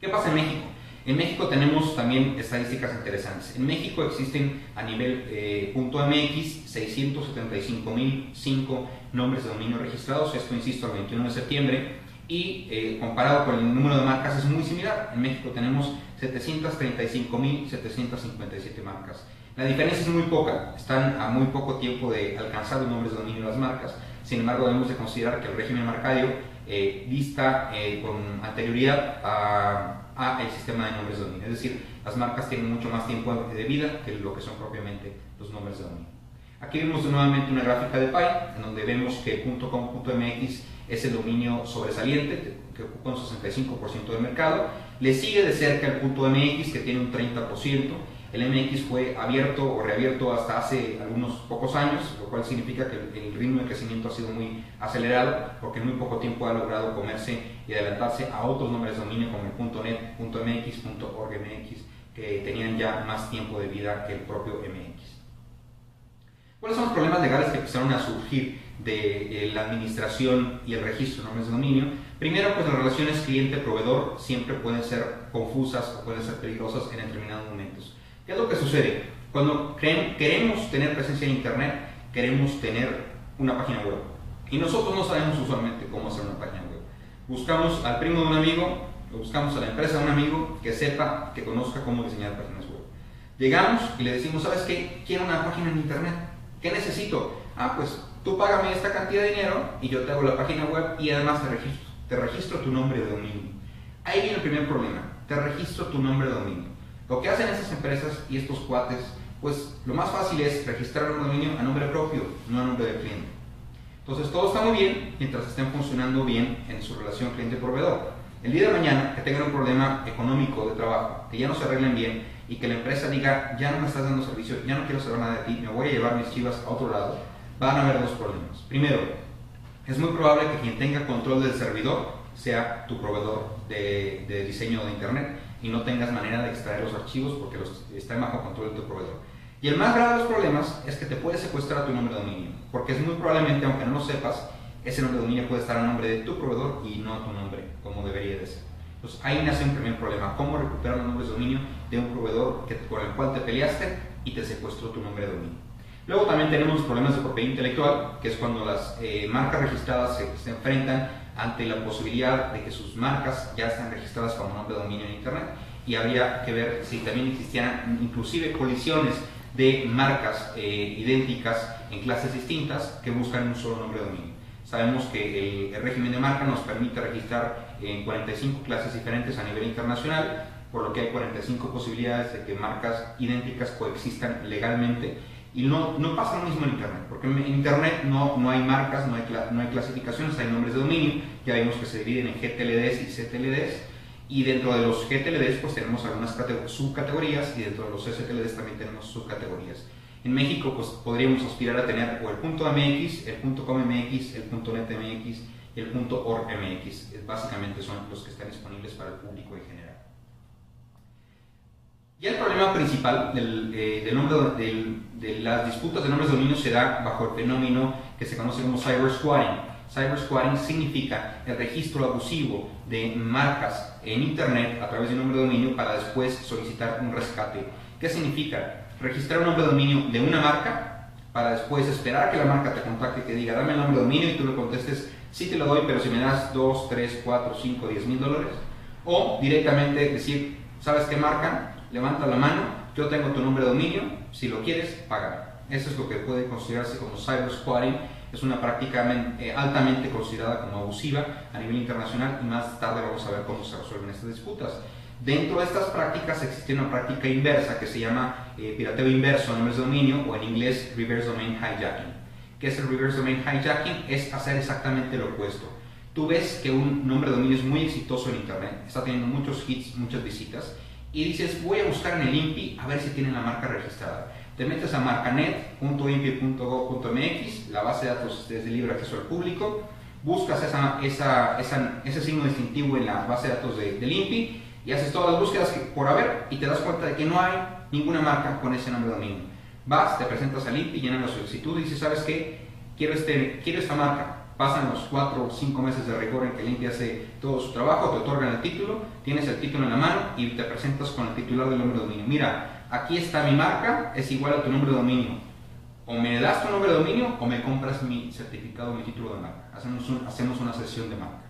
¿Qué pasa en México? En México tenemos también estadísticas interesantes. En México existen a nivel .mx 675.005 nombres de dominio registrados, esto insisto al 21 de septiembre, y comparado con el número de marcas es muy similar. En México tenemos 735.757 marcas. La diferencia es muy poca, están a muy poco tiempo de alcanzar los nombres de dominio de las marcas. Sin embargo, debemos de considerar que el régimen marcario dista con anterioridad a el sistema de nombres de dominio. Es decir, las marcas tienen mucho más tiempo de vida que lo que son propiamente los nombres de dominio. Aquí vemos nuevamente una gráfica de PAI, en donde vemos que .com.mx es el dominio sobresaliente, que ocupa un 65% del mercado. Le sigue de cerca el .mx, que tiene un 30%. El MX fue abierto o reabierto hasta hace algunos pocos años, lo cual significa que el ritmo de crecimiento ha sido muy acelerado, porque en muy poco tiempo ha logrado comerse y adelantarse a otros nombres de dominio como el .net, .mx, .org.mx, que tenían ya más tiempo de vida que el propio MX. ¿Cuáles son los problemas legales que empezaron a surgir de la administración y el registro de nombres de dominio? Primero, pues las relaciones cliente-proveedor siempre pueden ser confusas o pueden ser peligrosas en determinados momentos. ¿Qué es lo que sucede? Cuando queremos tener presencia en Internet, queremos tener una página web. Y nosotros no sabemos usualmente cómo hacer una página web. Buscamos al primo de un amigo, o buscamos a la empresa de un amigo que sepa, que conozca cómo diseñar páginas web. Llegamos y le decimos, ¿sabes qué? Quiero una página en Internet. ¿Qué necesito? Ah, pues tú págame esta cantidad de dinero y yo te hago la página web y además te registro tu nombre de dominio. Ahí viene el primer problema, te registro tu nombre de dominio. Lo que hacen estas empresas y estos cuates, pues lo más fácil es registrar un dominio a nombre propio, no a nombre del cliente. Entonces todo está muy bien mientras estén funcionando bien en su relación cliente-proveedor. El día de mañana que tengan un problema económico de trabajo, que ya no se arreglen bien y que la empresa diga, ya no me estás dando servicio, ya no quiero saber nada de ti, me voy a llevar mis chivas a otro lado, van a haber dos problemas. Primero, es muy probable que quien tenga control del servidor sea tu proveedor de diseño de Internet y no tengas manera de extraer los archivos porque están bajo control de tu proveedor. Y el más grave de los problemas es que te puede secuestrar tu nombre de dominio, porque es muy probablemente, aunque no lo sepas, ese nombre de dominio puede estar a nombre de tu proveedor y no a tu nombre, como debería de ser. Entonces ahí nace un primer problema, cómo recuperar los nombres de dominio de un proveedor con el cual te peleaste y te secuestró tu nombre de dominio. Luego también tenemos los problemas de propiedad intelectual, que es cuando las marcas registradas se enfrentan ante la posibilidad de que sus marcas ya están registradas como nombre de dominio en Internet, y habría que ver si también existieran inclusive colisiones de marcas idénticas en clases distintas que buscan un solo nombre de dominio. Sabemos que el régimen de marca nos permite registrar en 45 clases diferentes a nivel internacional, por lo que hay 45 posibilidades de que marcas idénticas coexistan legalmente. Y no pasa lo mismo en Internet, porque en Internet no hay marcas, no hay clasificaciones, hay nombres de dominio. Ya vimos que se dividen en GTLDs y CTLDs, y dentro de los GTLDs pues tenemos algunas subcategorías, y dentro de los CTLDs también tenemos subcategorías. En México pues podríamos aspirar a tener o el .mx, el .com.mx, el .net.mx y el .org.mx. Básicamente son los que están disponibles para el público en general. Ya el problema principal de las disputas de nombres de dominio se da bajo el fenómeno que se conoce como cybersquatting. Cybersquatting significa el registro abusivo de marcas en Internet a través de un nombre de dominio para después solicitar un rescate. ¿Qué significa? Registrar un nombre de dominio de una marca para después esperar a que la marca te contacte y te diga, dame el nombre de dominio, y tú le contestes, sí te lo doy, pero si me das 2, 3, 4, 5, 10 mil dólares. O directamente decir, ¿sabes qué marca? Levanta la mano, yo tengo tu nombre de dominio, si lo quieres, paga. Eso es lo que puede considerarse como cybersquatting. Es una práctica altamente considerada como abusiva a nivel internacional, y más tarde vamos a ver cómo se resuelven estas disputas. Dentro de estas prácticas existe una práctica inversa que se llama pirateo inverso a nombres de dominio, o en inglés reverse domain hijacking. ¿Qué es el reverse domain hijacking? Es hacer exactamente lo opuesto. Tú ves que un nombre de dominio es muy exitoso en Internet, está teniendo muchos hits, muchas visitas, y dices, voy a buscar en el INPI a ver si tienen la marca registrada. Te metes a marcanet.inpi.gov.mx, la base de datos es de libre acceso al público, buscas ese signo distintivo en la base de datos del INPI y haces todas las búsquedas por haber, y te das cuenta de que no hay ninguna marca con ese nombre de dominio. Vas, te presentas al INPI, llenas la solicitud y dices, ¿sabes qué? Quiero esta marca. Pasan los 4 o 5 meses de rigor en que el INPI hace todo su trabajo, te otorgan el título, tienes el título en la mano y te presentas con el titular del nombre de dominio. Mira, aquí está mi marca, es igual a tu nombre de dominio. O me das tu nombre de dominio o me compras mi certificado, mi título de marca. Hacemos una sesión de marca.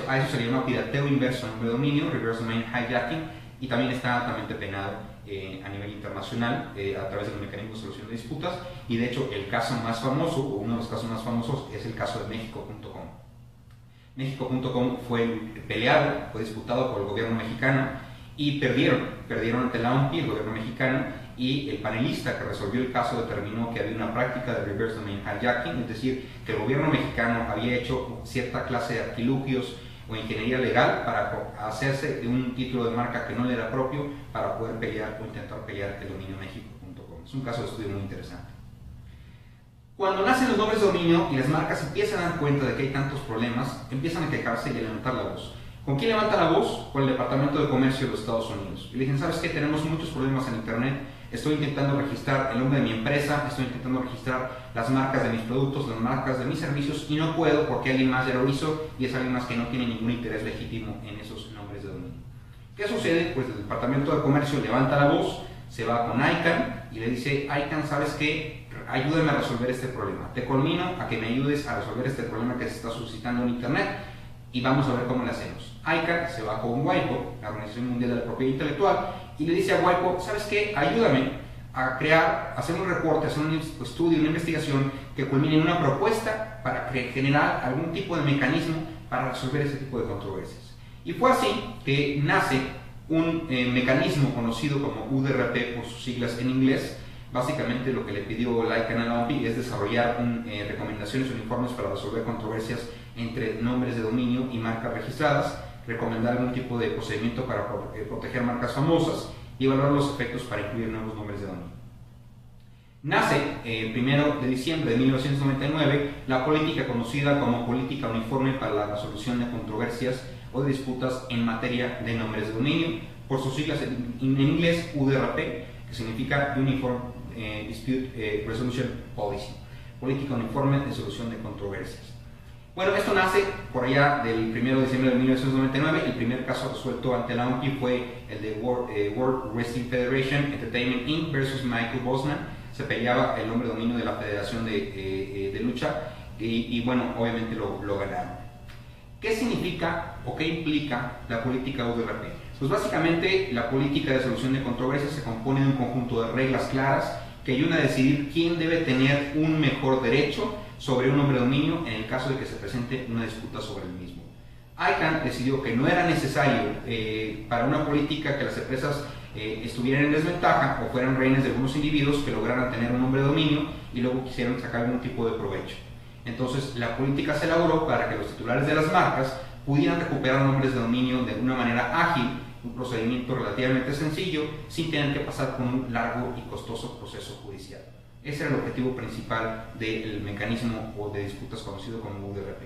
A eso se le llama pirateo inverso a nombre de dominio, reverse domain hijacking, y también está altamente penado a nivel internacional a través del mecanismo de solución de disputas, y de hecho el caso más famoso, o uno de los casos más famosos, es el caso de México.com. México.com fue peleado, fue disputado por el gobierno mexicano y perdieron ante la OMPI, el gobierno mexicano, y el panelista que resolvió el caso determinó que había una práctica de reverse domain hijacking, es decir, que el gobierno mexicano había hecho cierta clase de artilugios o ingeniería legal para hacerse de un título de marca que no le era propio para poder pelear o intentar pelear el dominio México.com. Es un caso de estudio muy interesante. Cuando nacen los nombres de dominio y las marcas empiezan a dar cuenta de que hay tantos problemas, empiezan a quejarse y a levantar la voz. ¿Con quién levanta la voz? Con el Departamento de Comercio de los Estados Unidos. Y le dicen, ¿sabes qué? Tenemos muchos problemas en Internet. Estoy intentando registrar el nombre de mi empresa, estoy intentando registrar las marcas de mis productos, las marcas de mis servicios, y no puedo porque alguien más ya lo hizo y es alguien más que no tiene ningún interés legítimo en esos nombres de dominio. ¿Qué sucede? Pues el Departamento de Comercio levanta la voz, se va con ICANN y le dice, ICANN, ¿sabes qué? Ayúdame a resolver este problema. Te conmino a que me ayudes a resolver este problema que se está suscitando en Internet y vamos a ver cómo lo hacemos. ICANN se va con WIPO, la Organización Mundial de la Propiedad Intelectual, y le dice a WIPO, ¿sabes qué? Ayúdame a hacer un reporte, hacer un estudio, una investigación que culmine en una propuesta para generar algún tipo de mecanismo para resolver ese tipo de controversias. Y fue así que nace un mecanismo conocido como UDRP por sus siglas en inglés. Básicamente lo que le pidió la ICANN a la OMPI es desarrollar recomendaciones o informes para resolver controversias entre nombres de dominio y marcas registradas, recomendar algún tipo de procedimiento para proteger marcas famosas y evaluar los efectos para incluir nuevos nombres de dominio. Nace el 1 de diciembre de 1999 la política conocida como Política Uniforme para la Resolución de Controversias o de Disputas en Materia de Nombres de Dominio, por sus siglas en inglés UDRP, que significa Uniform Dispute Resolution Policy, Política Uniforme de Solución de Controversias. Bueno, esto nace por allá del 1 de diciembre de 1999. El primer caso resuelto ante la OMPI fue el de World Wrestling Federation Entertainment Inc. versus Michael Bosman. Se peleaba el nombre de dominio de la Federación de Lucha y bueno, obviamente lo ganaron. ¿Qué significa o qué implica la política UDRP? Pues básicamente la política de solución de controversias se compone de un conjunto de reglas claras que ayudan a decidir quién debe tener un mejor derecho sobre un nombre de dominio en el caso de que se presente una disputa sobre el mismo. ICANN decidió que no era necesario para una política que las empresas estuvieran en desventaja o fueran rehenes de algunos individuos que lograran tener un nombre de dominio y luego quisieran sacar algún tipo de provecho. Entonces la política se elaboró para que los titulares de las marcas pudieran recuperar nombres de dominio de una manera ágil, un procedimiento relativamente sencillo, sin tener que pasar por un largo y costoso proceso judicial. Ese era el objetivo principal del mecanismo o de disputas conocido como UDRP.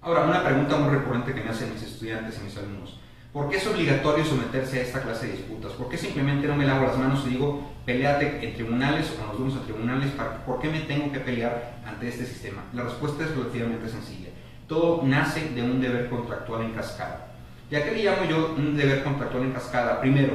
Ahora, una pregunta muy recurrente que me hacen mis estudiantes y mis alumnos: ¿por qué es obligatorio someterse a esta clase de disputas? ¿Por qué simplemente no me lavo las manos y digo, peleate en tribunales o nos vamos a tribunales? ¿Por qué me tengo que pelear ante este sistema? La respuesta es relativamente sencilla. Todo nace de un deber contractual en cascada. ¿Y a qué le llamo yo un deber contractual en cascada? Primero,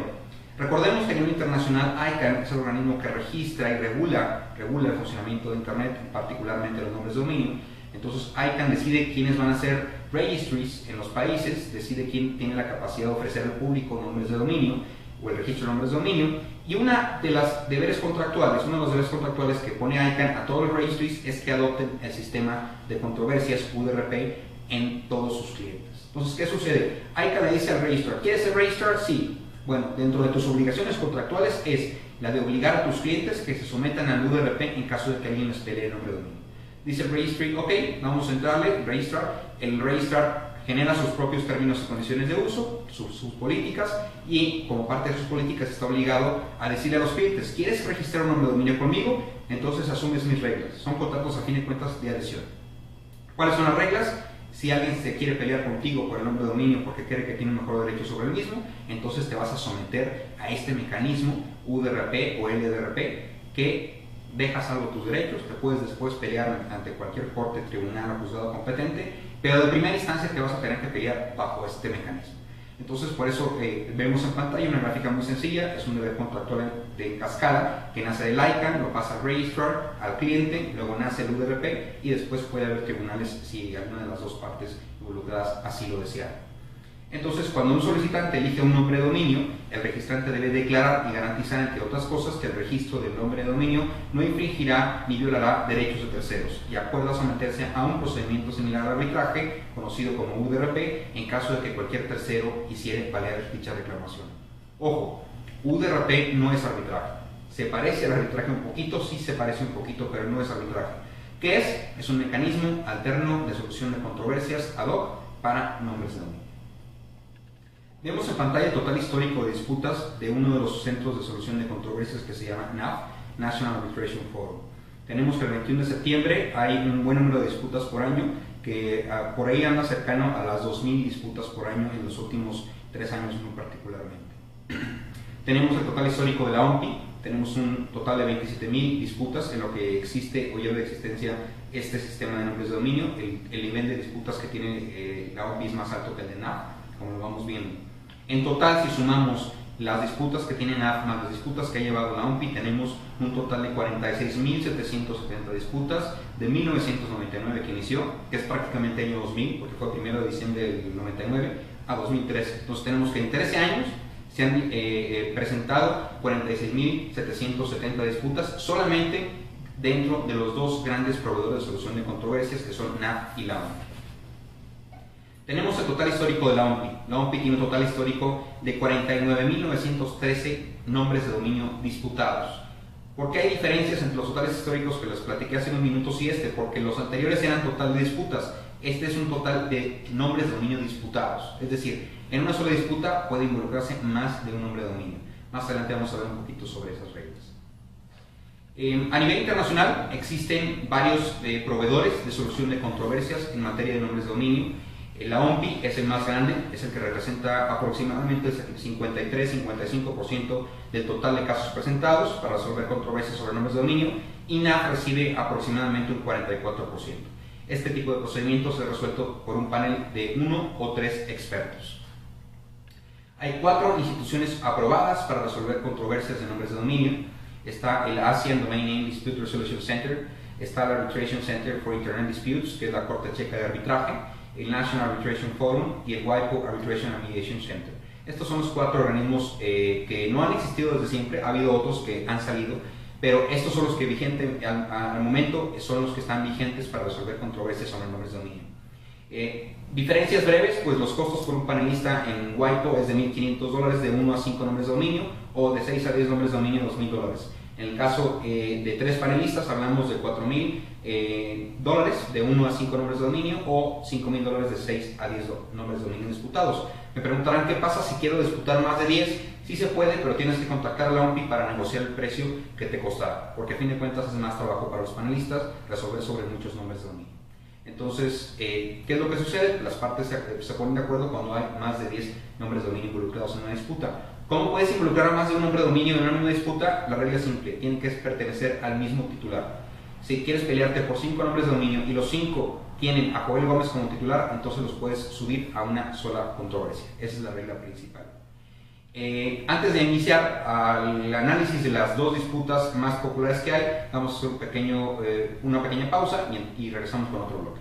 recordemos que a nivel internacional ICANN es el organismo que registra y regula el funcionamiento de Internet, particularmente los nombres de dominio. Entonces ICANN decide quiénes van a ser registries en los países, decide quién tiene la capacidad de ofrecer al público nombres de dominio o el registro de nombres de dominio. Y uno de los deberes contractuales que pone ICANN a todos los registries es que adopten el sistema de controversias UDRP en todos sus clientes. Entonces, ¿qué sucede? ICANN le dice al registrar, ¿quieres ser registrar? Sí. Bueno, dentro de tus obligaciones contractuales es la de obligar a tus clientes que se sometan al UDRP en caso de que alguien les pelee el nombre de dominio. Dice el registry, ok, vamos a entrarle, registrar. El registrar genera sus propios términos y condiciones de uso, sus políticas, y como parte de sus políticas está obligado a decirle a los clientes, ¿quieres registrar un nombre de dominio conmigo? Entonces asumes mis reglas. Son contratos a fin de cuentas de adhesión. ¿Cuáles son las reglas? Si alguien se quiere pelear contigo por el nombre de dominio porque cree que tiene un mejor derecho sobre el mismo, entonces te vas a someter a este mecanismo UDRP o LDRP que deja salvo tus derechos. Te puedes después pelear ante cualquier corte, tribunal o juzgado competente, pero de primera instancia te vas a tener que pelear bajo este mecanismo. Entonces, por eso vemos en pantalla una gráfica muy sencilla. Es un deber contractual de cascada que nace del ICANN, lo pasa al registrar, al cliente, luego nace el UDRP y después puede haber tribunales si alguna de las dos partes involucradas así lo desean. Entonces, cuando un solicitante elige un nombre de dominio, el registrante debe declarar y garantizar, entre otras cosas, que el registro del nombre de dominio no infringirá ni violará derechos de terceros, y acuerda someterse a un procedimiento similar al arbitraje, conocido como UDRP, en caso de que cualquier tercero hiciera valer dicha reclamación. Ojo, UDRP no es arbitraje. Se parece al arbitraje un poquito, sí se parece un poquito, pero no es arbitraje. ¿Qué es? Es un mecanismo alterno de solución de controversias ad hoc para nombres de dominio. Vemos en pantalla el total histórico de disputas de uno de los centros de solución de controversias que se llama NAF, National Arbitration Forum. Tenemos que el 21 de septiembre hay un buen número de disputas por año, que por ahí anda cercano a las 2.000 disputas por año en los últimos 3 años muy particularmente. Tenemos el total histórico de la OMPI, tenemos un total de 27.000 disputas en lo que existe o lleva de existencia este sistema de nombres de dominio. El nivel de disputas que tiene la OMPI es más alto que el de NAF, como lo vamos viendo. En total, si sumamos las disputas que tiene NAF más las disputas que ha llevado la OMPI, tenemos un total de 46.770 disputas de 1999 que inició, que es prácticamente año 2000, porque fue el 1 de diciembre del 99 a 2013. Entonces tenemos que en 13 años se han presentado 46.770 disputas solamente dentro de los dos grandes proveedores de solución de controversias, que son NAF y la OMPI. Tenemos el total histórico de la OMPI. La OMPI tiene un total histórico de 49.913 nombres de dominio disputados. ¿Por qué hay diferencias entre los totales históricos que les platiqué hace unos minutos y este? Porque los anteriores eran total de disputas. Este es un total de nombres de dominio disputados. Es decir, en una sola disputa puede involucrarse más de un nombre de dominio. Más adelante vamos a ver un poquito sobre esas reglas. A nivel internacional existen varios proveedores de solución de controversias en materia de nombres de dominio. La OMPI es el más grande, es el que representa aproximadamente el 53-55% del total de casos presentados para resolver controversias sobre nombres de dominio, y NAF recibe aproximadamente un 44%. Este tipo de procedimientos es resuelto por un panel de 1 o 3 expertos. Hay 4 instituciones aprobadas para resolver controversias de nombres de dominio. Está el Asian Domain Name Dispute Resolution Center, está el Arbitration Center for Internet Disputes, que es la Corte Checa de Arbitraje, el National Arbitration Forum y el WIPO Arbitration and Mediation Center. Estos son los 4 organismos que no han existido desde siempre, ha habido otros que han salido, pero estos son los que al momento son los que están vigentes para resolver controversias sobre nombres de dominio. Diferencias breves, pues los costos por un panelista en WIPO es de $1.500 de 1 a 5 nombres de dominio, o de 6 a 10 nombres de dominio $2.000. En el caso de 3 panelistas hablamos de $4.000 de 1 a 5 nombres de dominio, o $5.000 de 6 a 10 nombres de dominio disputados. Me preguntarán qué pasa si quiero disputar más de 10. Sí se puede, pero tienes que contactar a la OMPI para negociar el precio que te costará, porque a fin de cuentas es más trabajo para los panelistas resolver sobre muchos nombres de dominio. Entonces, ¿qué es lo que sucede? Las partes se ponen de acuerdo cuando hay más de 10 nombres de dominio involucrados en una disputa. ¿Cómo puedes involucrar a más de un nombre de dominio en una misma disputa? La regla es simple, tienen que pertenecer al mismo titular. Si quieres pelearte por 5 nombres de dominio y los 5 tienen a Joel Gómez como titular, entonces los puedes subir a una sola controversia. Esa es la regla principal. Antes de iniciar el análisis de las 2 disputas más populares que hay, vamos a hacer una pequeña pausa y regresamos con otro bloque.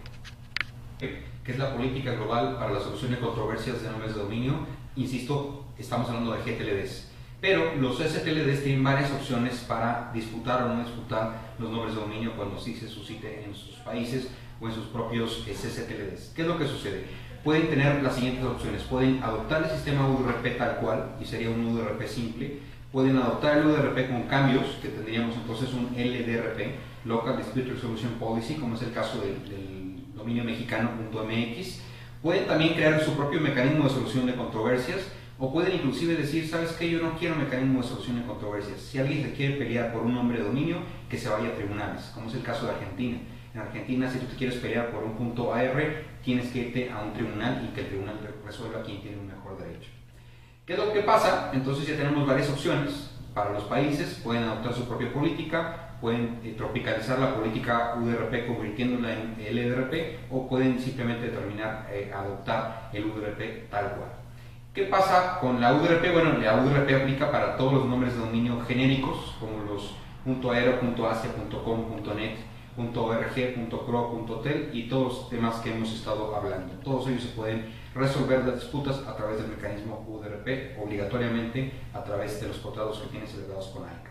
¿Qué es la política global para la solución de controversias de nombres de dominio? Insisto, estamos hablando de GTLDs, pero los STLDs tienen varias opciones para disputar o no disputar los nombres de dominio cuando sí se suscite en sus países o en sus propios STLDs. ¿Qué es lo que sucede? Pueden tener las siguientes opciones: pueden adoptar el sistema UDRP tal cual, y sería un UDRP simple. Pueden adoptar el UDRP con cambios, que tendríamos entonces un LDRP, Local Dispute Resolution Policy, como es el caso del dominio mexicano.mx. Pueden también crear su propio mecanismo de solución de controversias, o pueden inclusive decir, ¿sabes qué? Yo no quiero mecanismo de solución de controversias. Si alguien se quiere pelear por un nombre de dominio, que se vaya a tribunales, como es el caso de Argentina. En Argentina, si tú te quieres pelear por un punto AR, tienes que irte a un tribunal y que el tribunal resuelva quién tiene un mejor derecho. ¿Qué es lo que pasa? Entonces ya tenemos varias opciones para los países. Pueden adoptar su propia política, pueden tropicalizar la política UDRP convirtiéndola en LDRP, o pueden simplemente determinar adoptar el UDRP tal cual. ¿Qué pasa con la UDRP? Bueno, la UDRP aplica para todos los nombres de dominio genéricos, como los .aero, .asia, .com, .net, .org.cro.tel y todos los temas que hemos estado hablando. Todos ellos se pueden resolver las disputas a través del mecanismo UDRP, obligatoriamente a través de los contratos que tienen celebrados con AICA.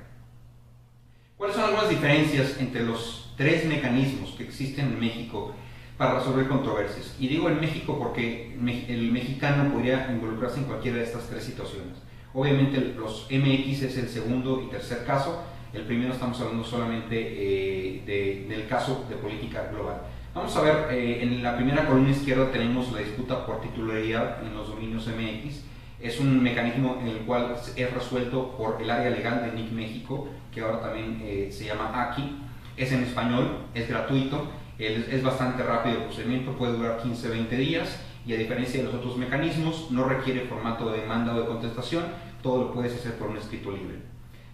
¿Cuáles son algunas diferencias entre los tres mecanismos que existen en México para resolver controversias? Y digo en México porque el mexicano podría involucrarse en cualquiera de estas tres situaciones. Obviamente los MX es el segundo y tercer caso. El primero estamos hablando solamente del caso de política global. Vamos a ver, en la primera columna izquierda tenemos la disputa por titularidad en los dominios MX. Es un mecanismo en el cual es resuelto por el área legal de NIC México, que ahora también se llama AKI. Es en español, es gratuito, es bastante rápido el procedimiento, puede durar 15-20 días y a diferencia de los otros mecanismos no requiere formato de demanda o de contestación, todo lo puedes hacer por un escrito libre.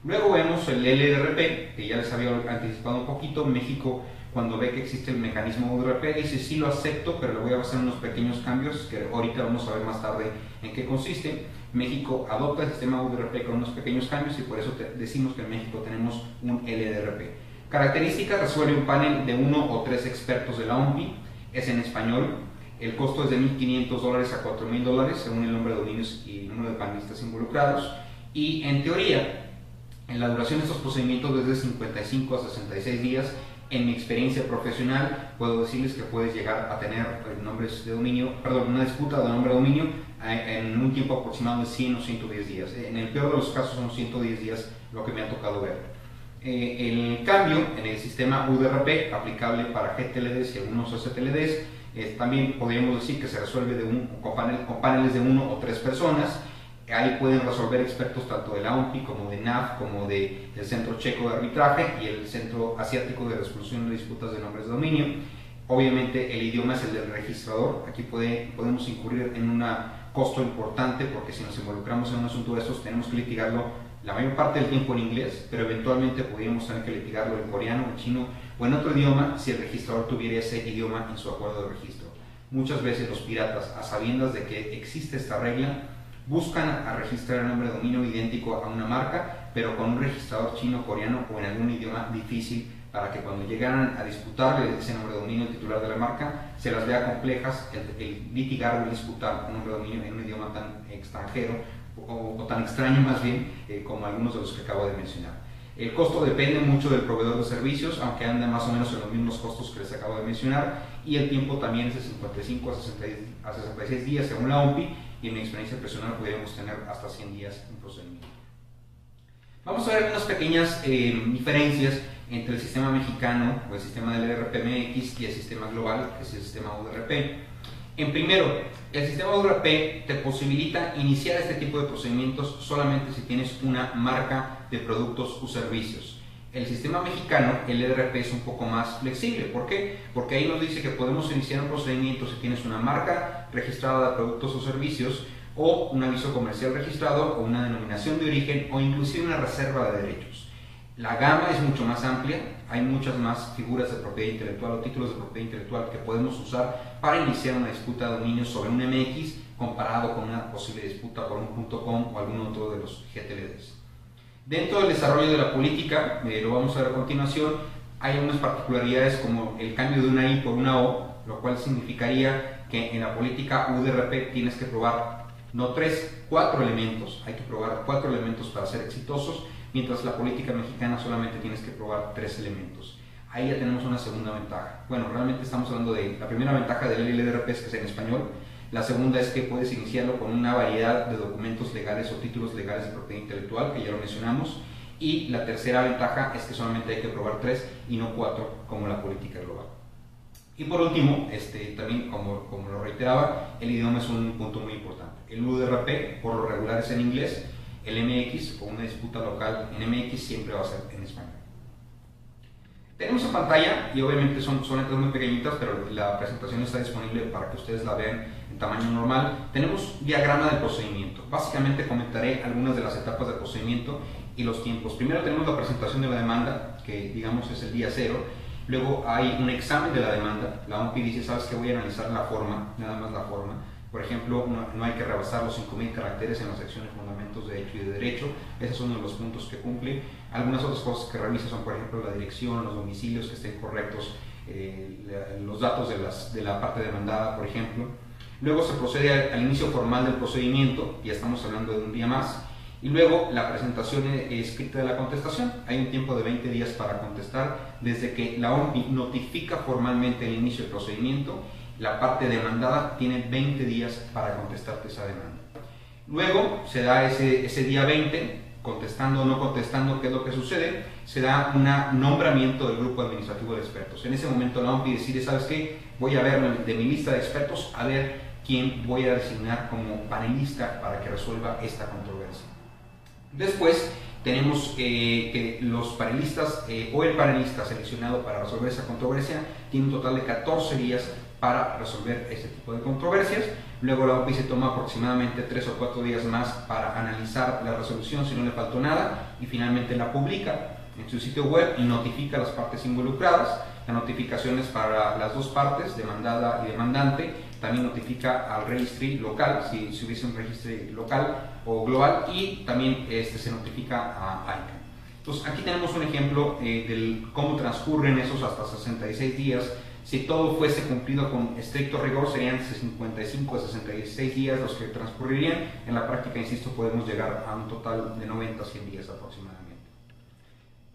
Luego vemos el LDRP, que ya les había anticipado un poquito. México, cuando ve que existe el mecanismo UDRP, dice sí lo acepto, pero le voy a hacer unos pequeños cambios que ahorita vamos a ver más tarde en qué consiste. México adopta el sistema UDRP con unos pequeños cambios y por eso decimos que en México tenemos un LDRP. Características: resuelve un panel de 1 o 3 expertos de la OMPI, es en español, el costo es de $1,500 a $4,000 según el nombre de dominios y el número de panelistas involucrados, y en teoría en la duración de estos procedimientos desde 55 a 66 días. En mi experiencia profesional puedo decirles que puedes llegar a tener nombres de dominio, una disputa de nombre de dominio en un tiempo aproximado de 100 o 110 días. En el peor de los casos son 110 días lo que me ha tocado ver. El cambio en el sistema UDRP aplicable para GTLDs y algunos STLDs, también podríamos decir que se resuelve con paneles de 1 o 3 personas. Ahí pueden resolver expertos tanto de la OMPI como de NAF, como del Centro Checo de Arbitraje y el Centro Asiático de Resolución de Disputas de Nombres de Dominio. Obviamente el idioma es el del registrador. Aquí podemos incurrir en un costo importante porque si nos involucramos en un asunto de estos tenemos que litigarlo la mayor parte del tiempo en inglés, pero eventualmente podríamos tener que litigarlo en coreano, en chino o en otro idioma si el registrador tuviera ese idioma en su acuerdo de registro. Muchas veces los piratas, a sabiendas de que existe esta regla, buscan a registrar el nombre de dominio idéntico a una marca, pero con un registrador chino, coreano o en algún idioma difícil, para que cuando llegaran a disputarle ese nombre de dominio al titular de la marca, se las vea complejas el litigar o disputar un nombre de dominio en un idioma tan extranjero, o tan extraño más bien, como algunos de los que acabo de mencionar. El costo depende mucho del proveedor de servicios, aunque anda más o menos en los mismos costos que les acabo de mencionar, y el tiempo también es de 55 a 66 días según la OMPI, y en mi experiencia personal podríamos tener hasta 100 días en procedimiento. Vamos a ver algunas pequeñas diferencias entre el sistema mexicano o el sistema del RPMX y el sistema global, que es el sistema UDRP. En primero, el sistema UDRP te posibilita iniciar este tipo de procedimientos solamente si tienes una marca de productos o servicios. El sistema mexicano, el EDRP, es un poco más flexible. ¿Por qué? Porque ahí nos dice que podemos iniciar un procedimiento si tienes una marca registrada de productos o servicios, o un aviso comercial registrado, o una denominación de origen, o inclusive una reserva de derechos. La gama es mucho más amplia, hay muchas más figuras de propiedad intelectual o títulos de propiedad intelectual que podemos usar para iniciar una disputa de dominio sobre un MX comparado con una posible disputa por un .com o algún otro de los GTLDs. Dentro del desarrollo de la política, lo vamos a ver a continuación, hay unas particularidades como el cambio de una I por una O, lo cual significaría que en la política UDRP tienes que probar no 3, 4 elementos, hay que probar 4 elementos para ser exitosos, mientras la política mexicana solamente tienes que probar 3 elementos. Ahí ya tenemos una segunda ventaja. Bueno, realmente estamos hablando de la primera ventaja del LDRP, es que es en español. La segunda es que puedes iniciarlo con una variedad de documentos legales o títulos legales de propiedad intelectual, que ya lo mencionamos. Y la tercera ventaja es que solamente hay que probar 3 y no 4 como la política global. Y por último, también como lo reiteraba, el idioma es un punto muy importante. El UDRP por lo regular es en inglés, el MX o una disputa local en MX siempre va a ser en español. Tenemos en pantalla, y obviamente son letras muy pequeñitas, pero la presentación está disponible para que ustedes la vean en tamaño normal. Tenemos diagrama del procedimiento. Básicamente comentaré algunas de las etapas del procedimiento y los tiempos. Primero tenemos la presentación de la demanda, que digamos es el día 0. Luego hay un examen de la demanda. La OMPI dice, sabes que voy a analizar la forma, nada más la forma. Por ejemplo, no hay que rebasar los 5.000 caracteres en la sección de fundamentos de hecho y de derecho. Ese es uno de los puntos que cumple. Algunas otras cosas que revisa son, por ejemplo, la dirección, los domicilios que estén correctos, los datos de la parte demandada, por ejemplo. Luego se procede al inicio formal del procedimiento, ya estamos hablando de un día más, y luego la presentación escrita de la contestación. Hay un tiempo de 20 días para contestar desde que la OMPI notifica formalmente el inicio del procedimiento. La parte demandada tiene 20 días para contestarte esa demanda. Luego se da ese día 20, contestando o no contestando, ¿qué es lo que sucede? Se da un nombramiento del grupo administrativo de expertos. En ese momento la OMPI decide, ¿sabes qué? Voy a ver de mi lista de expertos a ver quién voy a designar como panelista para que resuelva esta controversia. Después tenemos que los panelistas o el panelista seleccionado para resolver esa controversia tiene un total de 14 días para resolver este tipo de controversias. Luego la OMPI se toma aproximadamente 3 o 4 días más para analizar la resolución si no le faltó nada, y finalmente la publica en su sitio web y notifica a las partes involucradas. La notificación es para las dos partes, demandada y demandante. También notifica al registry local, si hubiese un registry local o global, y también se notifica a ICANN. Entonces aquí tenemos un ejemplo de cómo transcurren esos hasta 66 días. Si todo fuese cumplido con estricto rigor, serían 55 a 66 días los que transcurrirían. En la práctica, insisto, podemos llegar a un total de 90 a 100 días aproximadamente.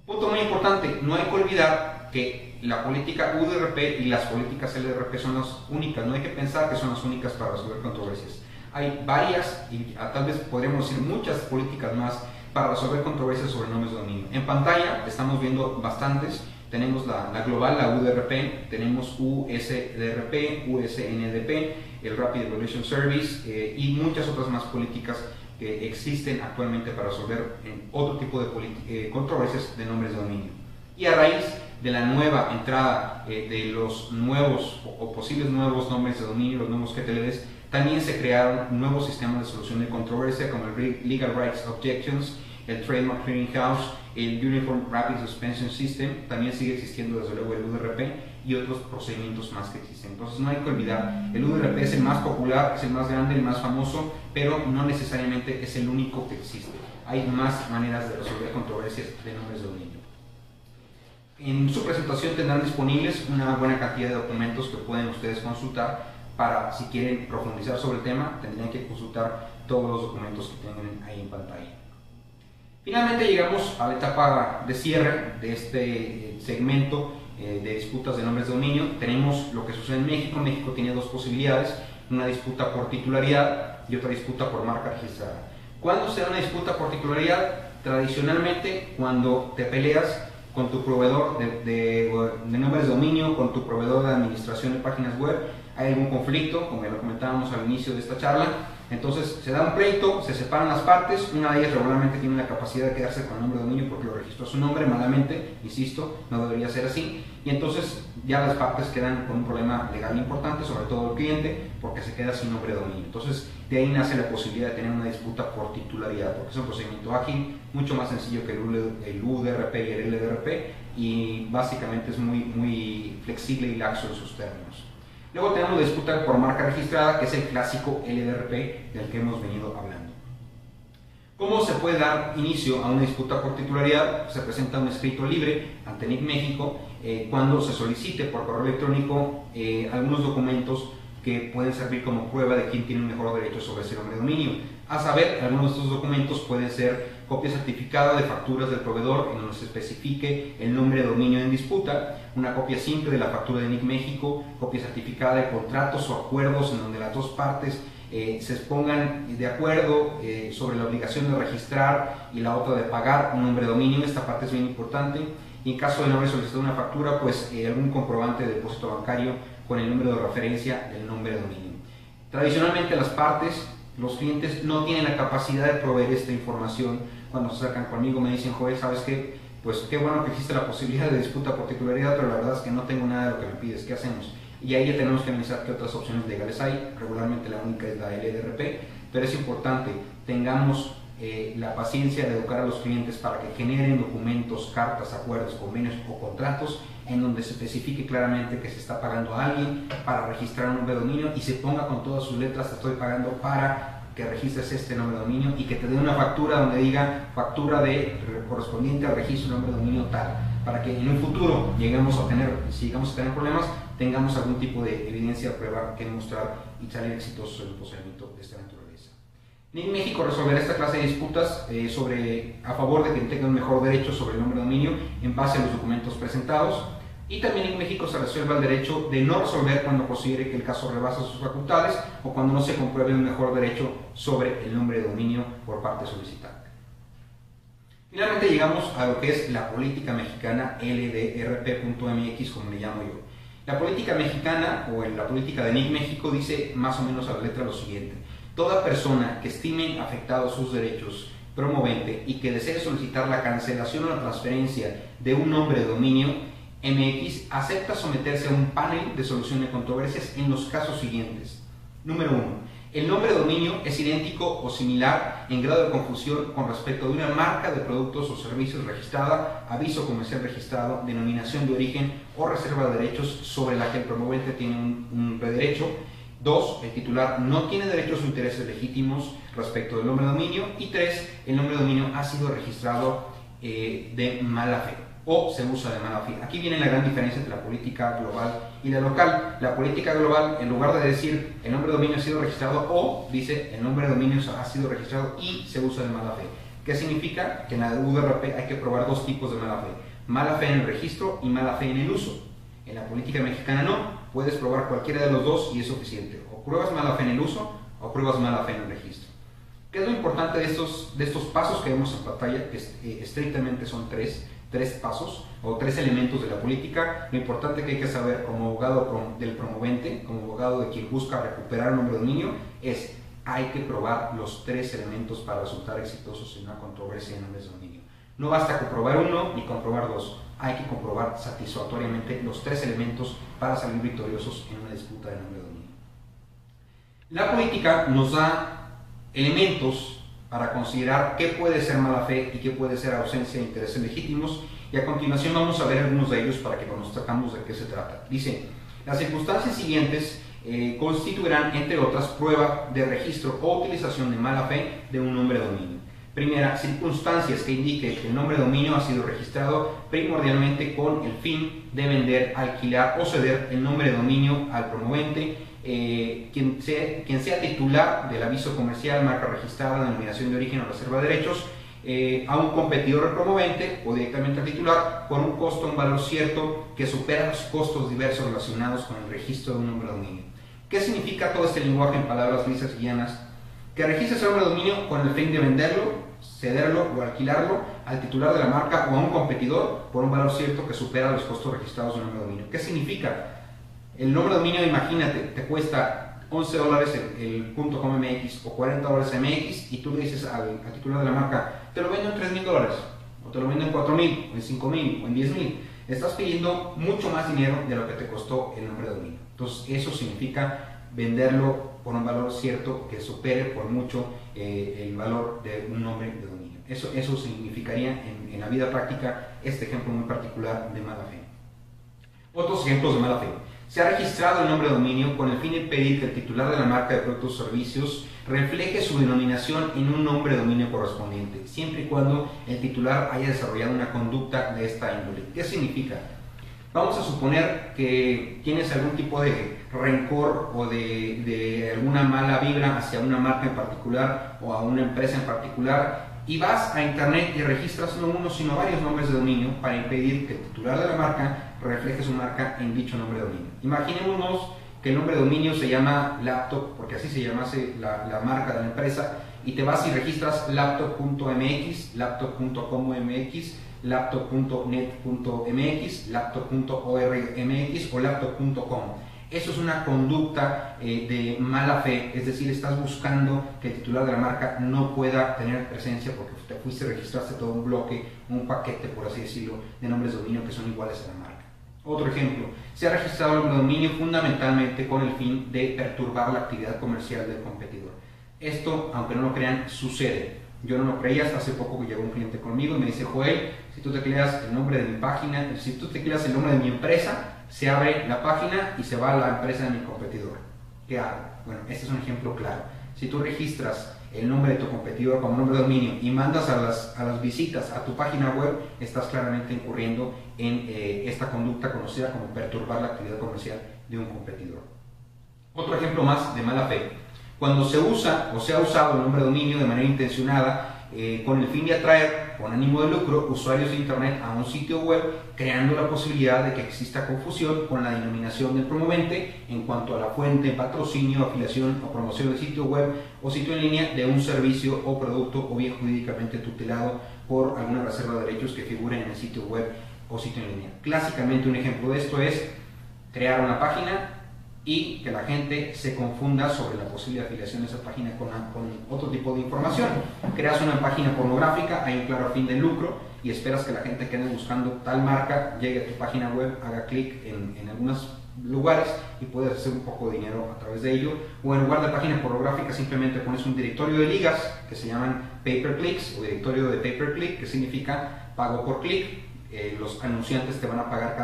Punto muy importante, no hay que olvidar que la política UDRP y las políticas LDRP son las únicas. No hay que pensar que son las únicas para resolver controversias. Hay varias, y tal vez podríamos decir muchas políticas más para resolver controversias sobre nombres de dominio. En pantalla estamos viendo bastantes. Tenemos la global, la UDRP, tenemos USDRP, USNDP, el Rapid Evaluation Service y muchas otras más políticas que existen actualmente para resolver otro tipo de controversias de nombres de dominio. Y a raíz de la nueva entrada de los nuevos o posibles nuevos nombres de dominio, los nuevos GTLDs, también se crearon nuevos sistemas de solución de controversia como el Legal Rights Objections, el Trademark Clearinghouse, el Uniform Rapid Suspension System. También sigue existiendo desde luego el UDRP y otros procedimientos más que existen. Entonces no hay que olvidar, el UDRP es el más popular, es el más grande, el más famoso, pero no necesariamente es el único que existe. Hay más maneras de resolver controversias de nombres de dominio. En su presentación tendrán disponibles una buena cantidad de documentos que pueden ustedes consultar para, si quieren profundizar sobre el tema, tendrían que consultar todos los documentos que tengan ahí en pantalla. Finalmente llegamos a la etapa de cierre de este segmento de disputas de nombres de dominio. Tenemos lo que sucede en México. México tiene dos posibilidades, una disputa por titularidad y otra disputa por marca registrada. ¿Cuándo se da una disputa por titularidad? Tradicionalmente, cuando te peleas con tu proveedor de nombres de dominio, con tu proveedor de administración de páginas web, hay algún conflicto, como ya lo comentábamos al inicio de esta charla. Entonces se da un pleito, se separan las partes, una de ellas regularmente tiene la capacidad de quedarse con el nombre de dominio porque lo registró a su nombre malamente, insisto, no debería ser así, y entonces ya las partes quedan con un problema legal importante, sobre todo el cliente, porque se queda sin nombre de dominio. Entonces de ahí nace la posibilidad de tener una disputa por titularidad, porque es un procedimiento ágil, mucho más sencillo que el UDRP y el LDRP, y básicamente es muy flexible y laxo en sus términos. Luego tenemos la disputa por marca registrada, que es el clásico LDRP del que hemos venido hablando. ¿Cómo se puede dar inicio a una disputa por titularidad? Se presenta un escrito libre ante NIC México cuando se solicite por correo electrónico algunos documentos que pueden servir como prueba de quién tiene un mejor derecho sobre ese nombre de dominio. A saber, algunos de estos documentos pueden ser copia certificada de facturas del proveedor en donde se especifique el nombre de dominio en disputa, una copia simple de la factura de NIC México, copia certificada de contratos o acuerdos en donde las dos partes se pongan de acuerdo sobre la obligación de registrar y la otra de pagar un nombre de dominio. Esta parte es bien importante. Y en caso de no haber solicitado una factura, pues algún comprobante de depósito bancario con el número de referencia del nombre de dominio. Tradicionalmente las partes, los clientes no tienen la capacidad de proveer esta información. Cuando se acercan conmigo me dicen, Joel, ¿sabes qué? Pues qué bueno que existe la posibilidad de disputa por titularidad, pero la verdad es que no tengo nada de lo que me pides, ¿qué hacemos? Y ahí ya tenemos que analizar qué otras opciones legales hay. Regularmente la única es la LDRP, pero es importante, tengamos la paciencia de educar a los clientes para que generen documentos, cartas, acuerdos, convenios o contratos en donde se especifique claramente que se está pagando a alguien para registrar un nombre de dominio y se ponga con todas sus letras: te estoy pagando para que registres este nombre de dominio, y que te dé una factura donde diga factura correspondiente al registro de nombre de dominio tal, para que en un futuro si llegamos a tener problemas, tengamos algún tipo de evidencia o prueba que demostrar y salir exitosos en el procedimiento de esta naturaleza. NIC México resolverá esta clase de disputas a favor de que tenga un mejor derecho sobre el nombre de dominio en base a los documentos presentados, y también NIC México se resuelva el derecho de no resolver cuando considere que el caso rebasa sus facultades o cuando no se compruebe un mejor derecho sobre el nombre de dominio por parte solicitante. Finalmente llegamos a lo que es la política mexicana LDRP.mx, como le llamo yo. La política mexicana, o la política de NIC México, dice más o menos a la letra lo siguiente: toda persona que estime afectados sus derechos promovente y que desee solicitar la cancelación o la transferencia de un nombre de dominio MX acepta someterse a un panel de solución de controversias en los casos siguientes. Número 1. El nombre de dominio es idéntico o similar en grado de confusión con respecto de una marca de productos o servicios registrada, aviso comercial registrado, denominación de origen o reserva de derechos sobre la que el promovente tiene un derecho. 2. El titular no tiene derechos o intereses legítimos respecto del nombre de dominio. Y 3. El nombre de dominio ha sido registrado de mala fe o se usa de mala fe. Aquí viene la gran diferencia entre la política global y la local. La política global, en lugar de decir el nombre de dominio ha sido registrado o, dice el nombre de dominio ha sido registrado y se usa de mala fe. ¿Qué significa? Que en la UDRP hay que probar dos tipos de mala fe: mala fe en el registro y mala fe en el uso. En la política mexicana no, puedes probar cualquiera de los dos y es suficiente. O pruebas mala fe en el uso o pruebas mala fe en el registro. ¿Qué es lo importante de estos pasos que vemos en pantalla? Que estrictamente son tres pasos o tres elementos de la política. Lo importante que hay que saber como abogado del promovente, como abogado de quien busca recuperar el nombre de dominio, es: hay que probar los tres elementos para resultar exitosos en una controversia de nombres de dominio. No basta comprobar uno ni comprobar dos, hay que comprobar satisfactoriamente los tres elementos para salir victoriosos en una disputa de nombre de dominio. La política nos da elementos para considerar qué puede ser mala fe y qué puede ser ausencia de intereses legítimos, y a continuación vamos a ver algunos de ellos para que conozcamos de qué se trata. Dice: las circunstancias siguientes constituirán, entre otras, prueba de registro o utilización de mala fe de un nombre de dominio. Primera, circunstancias que indiquen que el nombre de dominio ha sido registrado primordialmente con el fin de vender, alquilar o ceder el nombre de dominio al promovente, quien sea titular del aviso comercial, marca registrada, denominación de origen o reserva de derechos, a un competidor del promovente o directamente al titular por un costo, un valor cierto que supera los costos diversos relacionados con el registro de un nombre de dominio. ¿Qué significa todo este lenguaje en palabras lisas y llanas? Que registres el nombre de dominio con el fin de venderlo, cederlo o alquilarlo al titular de la marca o a un competidor por un valor cierto que supera los costos registrados del nombre de dominio. ¿Qué significa? El nombre de dominio, imagínate, te cuesta $11 el .com.mx o $40 MX, y tú le dices al titular de la marca: te lo vendo en $3,000, o te lo vendo en $4,000, o en $5,000, o en $10,000. Estás pidiendo mucho más dinero de lo que te costó el nombre de dominio. Entonces eso significa venderlo por un valor cierto que supere por mucho el valor de un nombre de dominio. Eso significaría en la vida práctica este ejemplo muy particular de mala fe. Otros ejemplos de mala fe: se ha registrado el nombre de dominio con el fin de impedir que el titular de la marca de productos o servicios refleje su denominación en un nombre de dominio correspondiente, siempre y cuando el titular haya desarrollado una conducta de esta índole. ¿Qué significa? Vamos a suponer que tienes algún tipo de rencor o de alguna mala vibra hacia una marca en particular o a una empresa en particular, y vas a internet y registras no uno sino varios nombres de dominio para impedir que el titular de la marca refleje su marca en dicho nombre de dominio. Imaginémonos que el nombre de dominio se llama laptop, porque así se llamase la marca de la empresa, y te vas y registras laptop.mx, laptop.com.mx, laptop.net.mx, laptop.org.mx o laptop.com. Eso es una conducta de mala fe, es decir, estás buscando que el titular de la marca no pueda tener presencia porque te fuiste y registraste todo un bloque, un paquete, por así decirlo, de nombres de dominio que son iguales a la marca. Otro ejemplo: se ha registrado el nombre de dominio fundamentalmente con el fin de perturbar la actividad comercial del competidor. Esto, aunque no lo crean, sucede. Yo no lo creía, hasta hace poco llegó un cliente conmigo y me dice: Joel, si tú tecleas el nombre de mi página, si tú tecleas el nombre de mi empresa, se abre la página y se va a la empresa de mi competidor. ¿Qué hago? Bueno, este es un ejemplo claro. Si tú registras el nombre de tu competidor como nombre de dominio y mandas a las visitas a tu página web, estás claramente incurriendo en esta conducta conocida como perturbar la actividad comercial de un competidor. Otro ejemplo más de mala fe: cuando se usa o se ha usado el nombre de dominio de manera intencionada con el fin de atraer, con ánimo de lucro, usuarios de internet a un sitio web, creando la posibilidad de que exista confusión con la denominación del promovente en cuanto a la fuente, patrocinio, afiliación o promoción del sitio web o sitio en línea de un servicio o producto, o bien jurídicamente tutelado por alguna reserva de derechos que figuren en el sitio web o sitio en línea. Clásicamente un ejemplo de esto es crear una página y que la gente se confunda sobre la posible afiliación de esa página con otro tipo de información. Creas una página pornográfica, hay un claro fin de lucro y esperas que la gente que ande buscando tal marca llegue a tu página web, haga clic en algunos lugares y puedes hacer un poco de dinero a través de ello. O en lugar de página pornográfica simplemente pones un directorio de ligas que se llaman pay-per-clicks, o directorio de pay-per-click, que significa pago por clic. Los anunciantes te van a pagar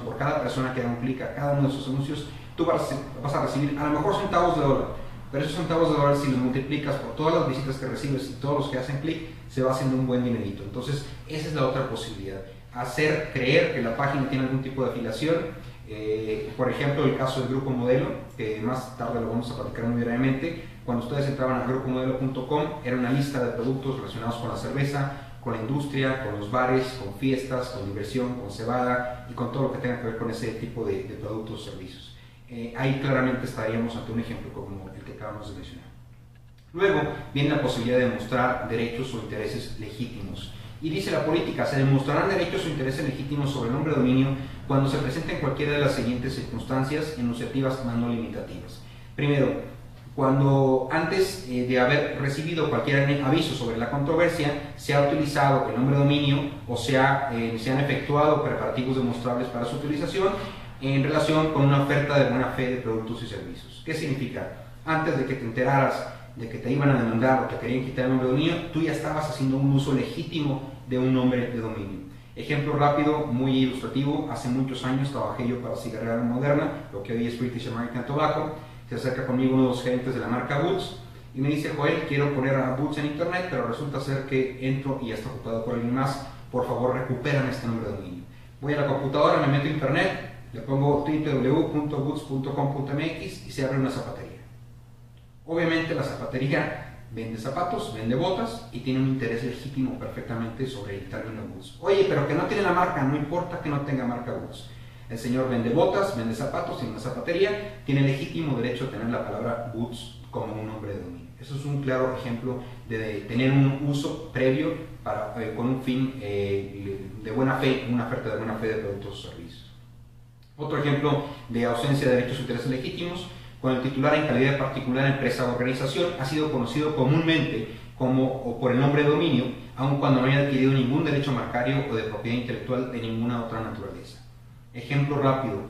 por cada persona que haga un clic a cada uno de sus anuncios. Tú vas a recibir a lo mejor centavos de dólar, pero esos centavos de dólar, si los multiplicas por todas las visitas que recibes y todos los que hacen clic, se va haciendo un buen dinerito. Entonces esa es la otra posibilidad: hacer creer que la página tiene algún tipo de afiliación. Por ejemplo, el caso del Grupo Modelo, que más tarde lo vamos a platicar muy brevemente. Cuando ustedes entraban a grupomodelo.com, era una lista de productos relacionados con la cerveza, con la industria, con los bares, con fiestas, con diversión, con cebada y con todo lo que tenga que ver con ese tipo de productos o servicios. Ahí claramente estaríamos ante un ejemplo como el que acabamos de mencionar. Luego viene la posibilidad de demostrar derechos o intereses legítimos. Y dice la política: se demostrarán derechos o intereses legítimos sobre el nombre de dominio cuando se presenten cualquiera de las siguientes circunstancias enunciativas más no limitativas. Primero, cuando antes de haber recibido cualquier aviso sobre la controversia, se ha utilizado el nombre de dominio o se han efectuado preparativos demostrables para su utilización en relación con una oferta de buena fe de productos y servicios. ¿Qué significa? Antes de que te enteraras de que te iban a demandar o te querían quitar el nombre de dominio, tú ya estabas haciendo un uso legítimo de un nombre de dominio. Ejemplo rápido, muy ilustrativo: hace muchos años trabajé yo para Cigarrera Moderna, lo que hoy es British American Tobacco. Se acerca conmigo uno de los gerentes de la marca Boots y me dice: Joel, quiero poner a Boots en internet, pero resulta ser que entro y ya está ocupado por alguien más. Por favor, recupérame este nombre de dominio. Voy a la computadora, me meto a internet, le pongo www.boots.com.mx y se abre una zapatería. Obviamente la zapatería vende zapatos, vende botas y tiene un interés legítimo perfectamente sobre el término Boots. Oye, pero que no tiene la marca, no importa que no tenga marca Boots. El señor vende botas, vende zapatos, tiene una zapatería, tiene legítimo derecho a tener la palabra Boots como un nombre de dominio. Eso es un claro ejemplo de tener un uso previo con un fin de buena fe, una oferta de buena fe de productos o servicios. Otro ejemplo de ausencia de derechos o intereses legítimos: cuando el titular, en calidad de particular, empresa o organización, ha sido conocido comúnmente o por el nombre de dominio, aun cuando no haya adquirido ningún derecho marcario o de propiedad intelectual de ninguna otra naturaleza. Ejemplo rápido: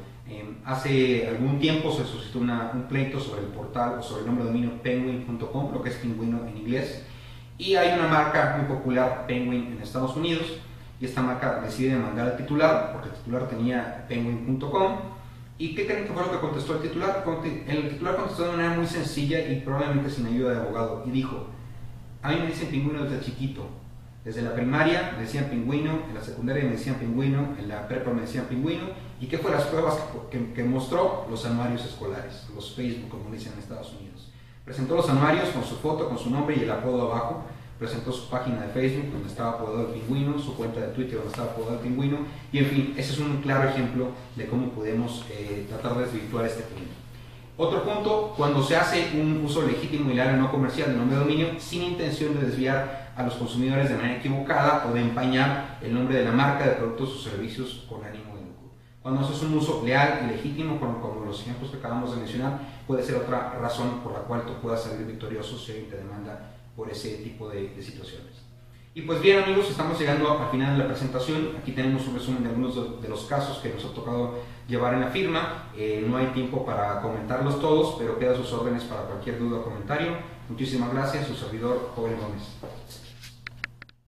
hace algún tiempo se suscitó un pleito sobre el portal o sobre el nombre de dominio penguin.com, lo que es pingüino en inglés, y hay una marca muy popular, Penguin, en Estados Unidos, y esta marca decide demandar al titular porque el titular tenía penguin.com. ¿Y qué creen que fue lo que contestó el titular? El titular contestó de manera muy sencilla y probablemente sin ayuda de abogado, y dijo: a mí me dicen pingüino desde chiquito. Desde la primaria me decían pingüino, en la secundaria me decían pingüino, en la prepa me decían pingüino. ¿Y qué fue las pruebas que mostró? Los anuarios escolares, los Facebook, como dicen en Estados Unidos. Presentó los anuarios con su foto, con su nombre y el apodo abajo. Presentó su página de Facebook donde estaba apodado el pingüino, su cuenta de Twitter donde estaba apodado el pingüino, y en fin, ese es un claro ejemplo de cómo podemos tratar de desvirtuar este punto. Otro punto: cuando se hace un uso legítimo y legal no comercial del nombre de dominio sin intención de desviar a los consumidores de manera equivocada o de empañar el nombre de la marca, de productos o servicios con ánimo de lucro. Cuando haces un uso leal y legítimo, como los ejemplos que acabamos de mencionar, puede ser otra razón por la cual tú puedas salir victorioso si alguien te demanda por ese tipo de situaciones. Y pues bien, amigos, estamos llegando al final de la presentación. Aquí tenemos un resumen de algunos de los casos que nos ha tocado llevar en la firma. No hay tiempo para comentarlos todos, pero queda a sus órdenes para cualquier duda o comentario. Muchísimas gracias, su servidor Joel Gómez.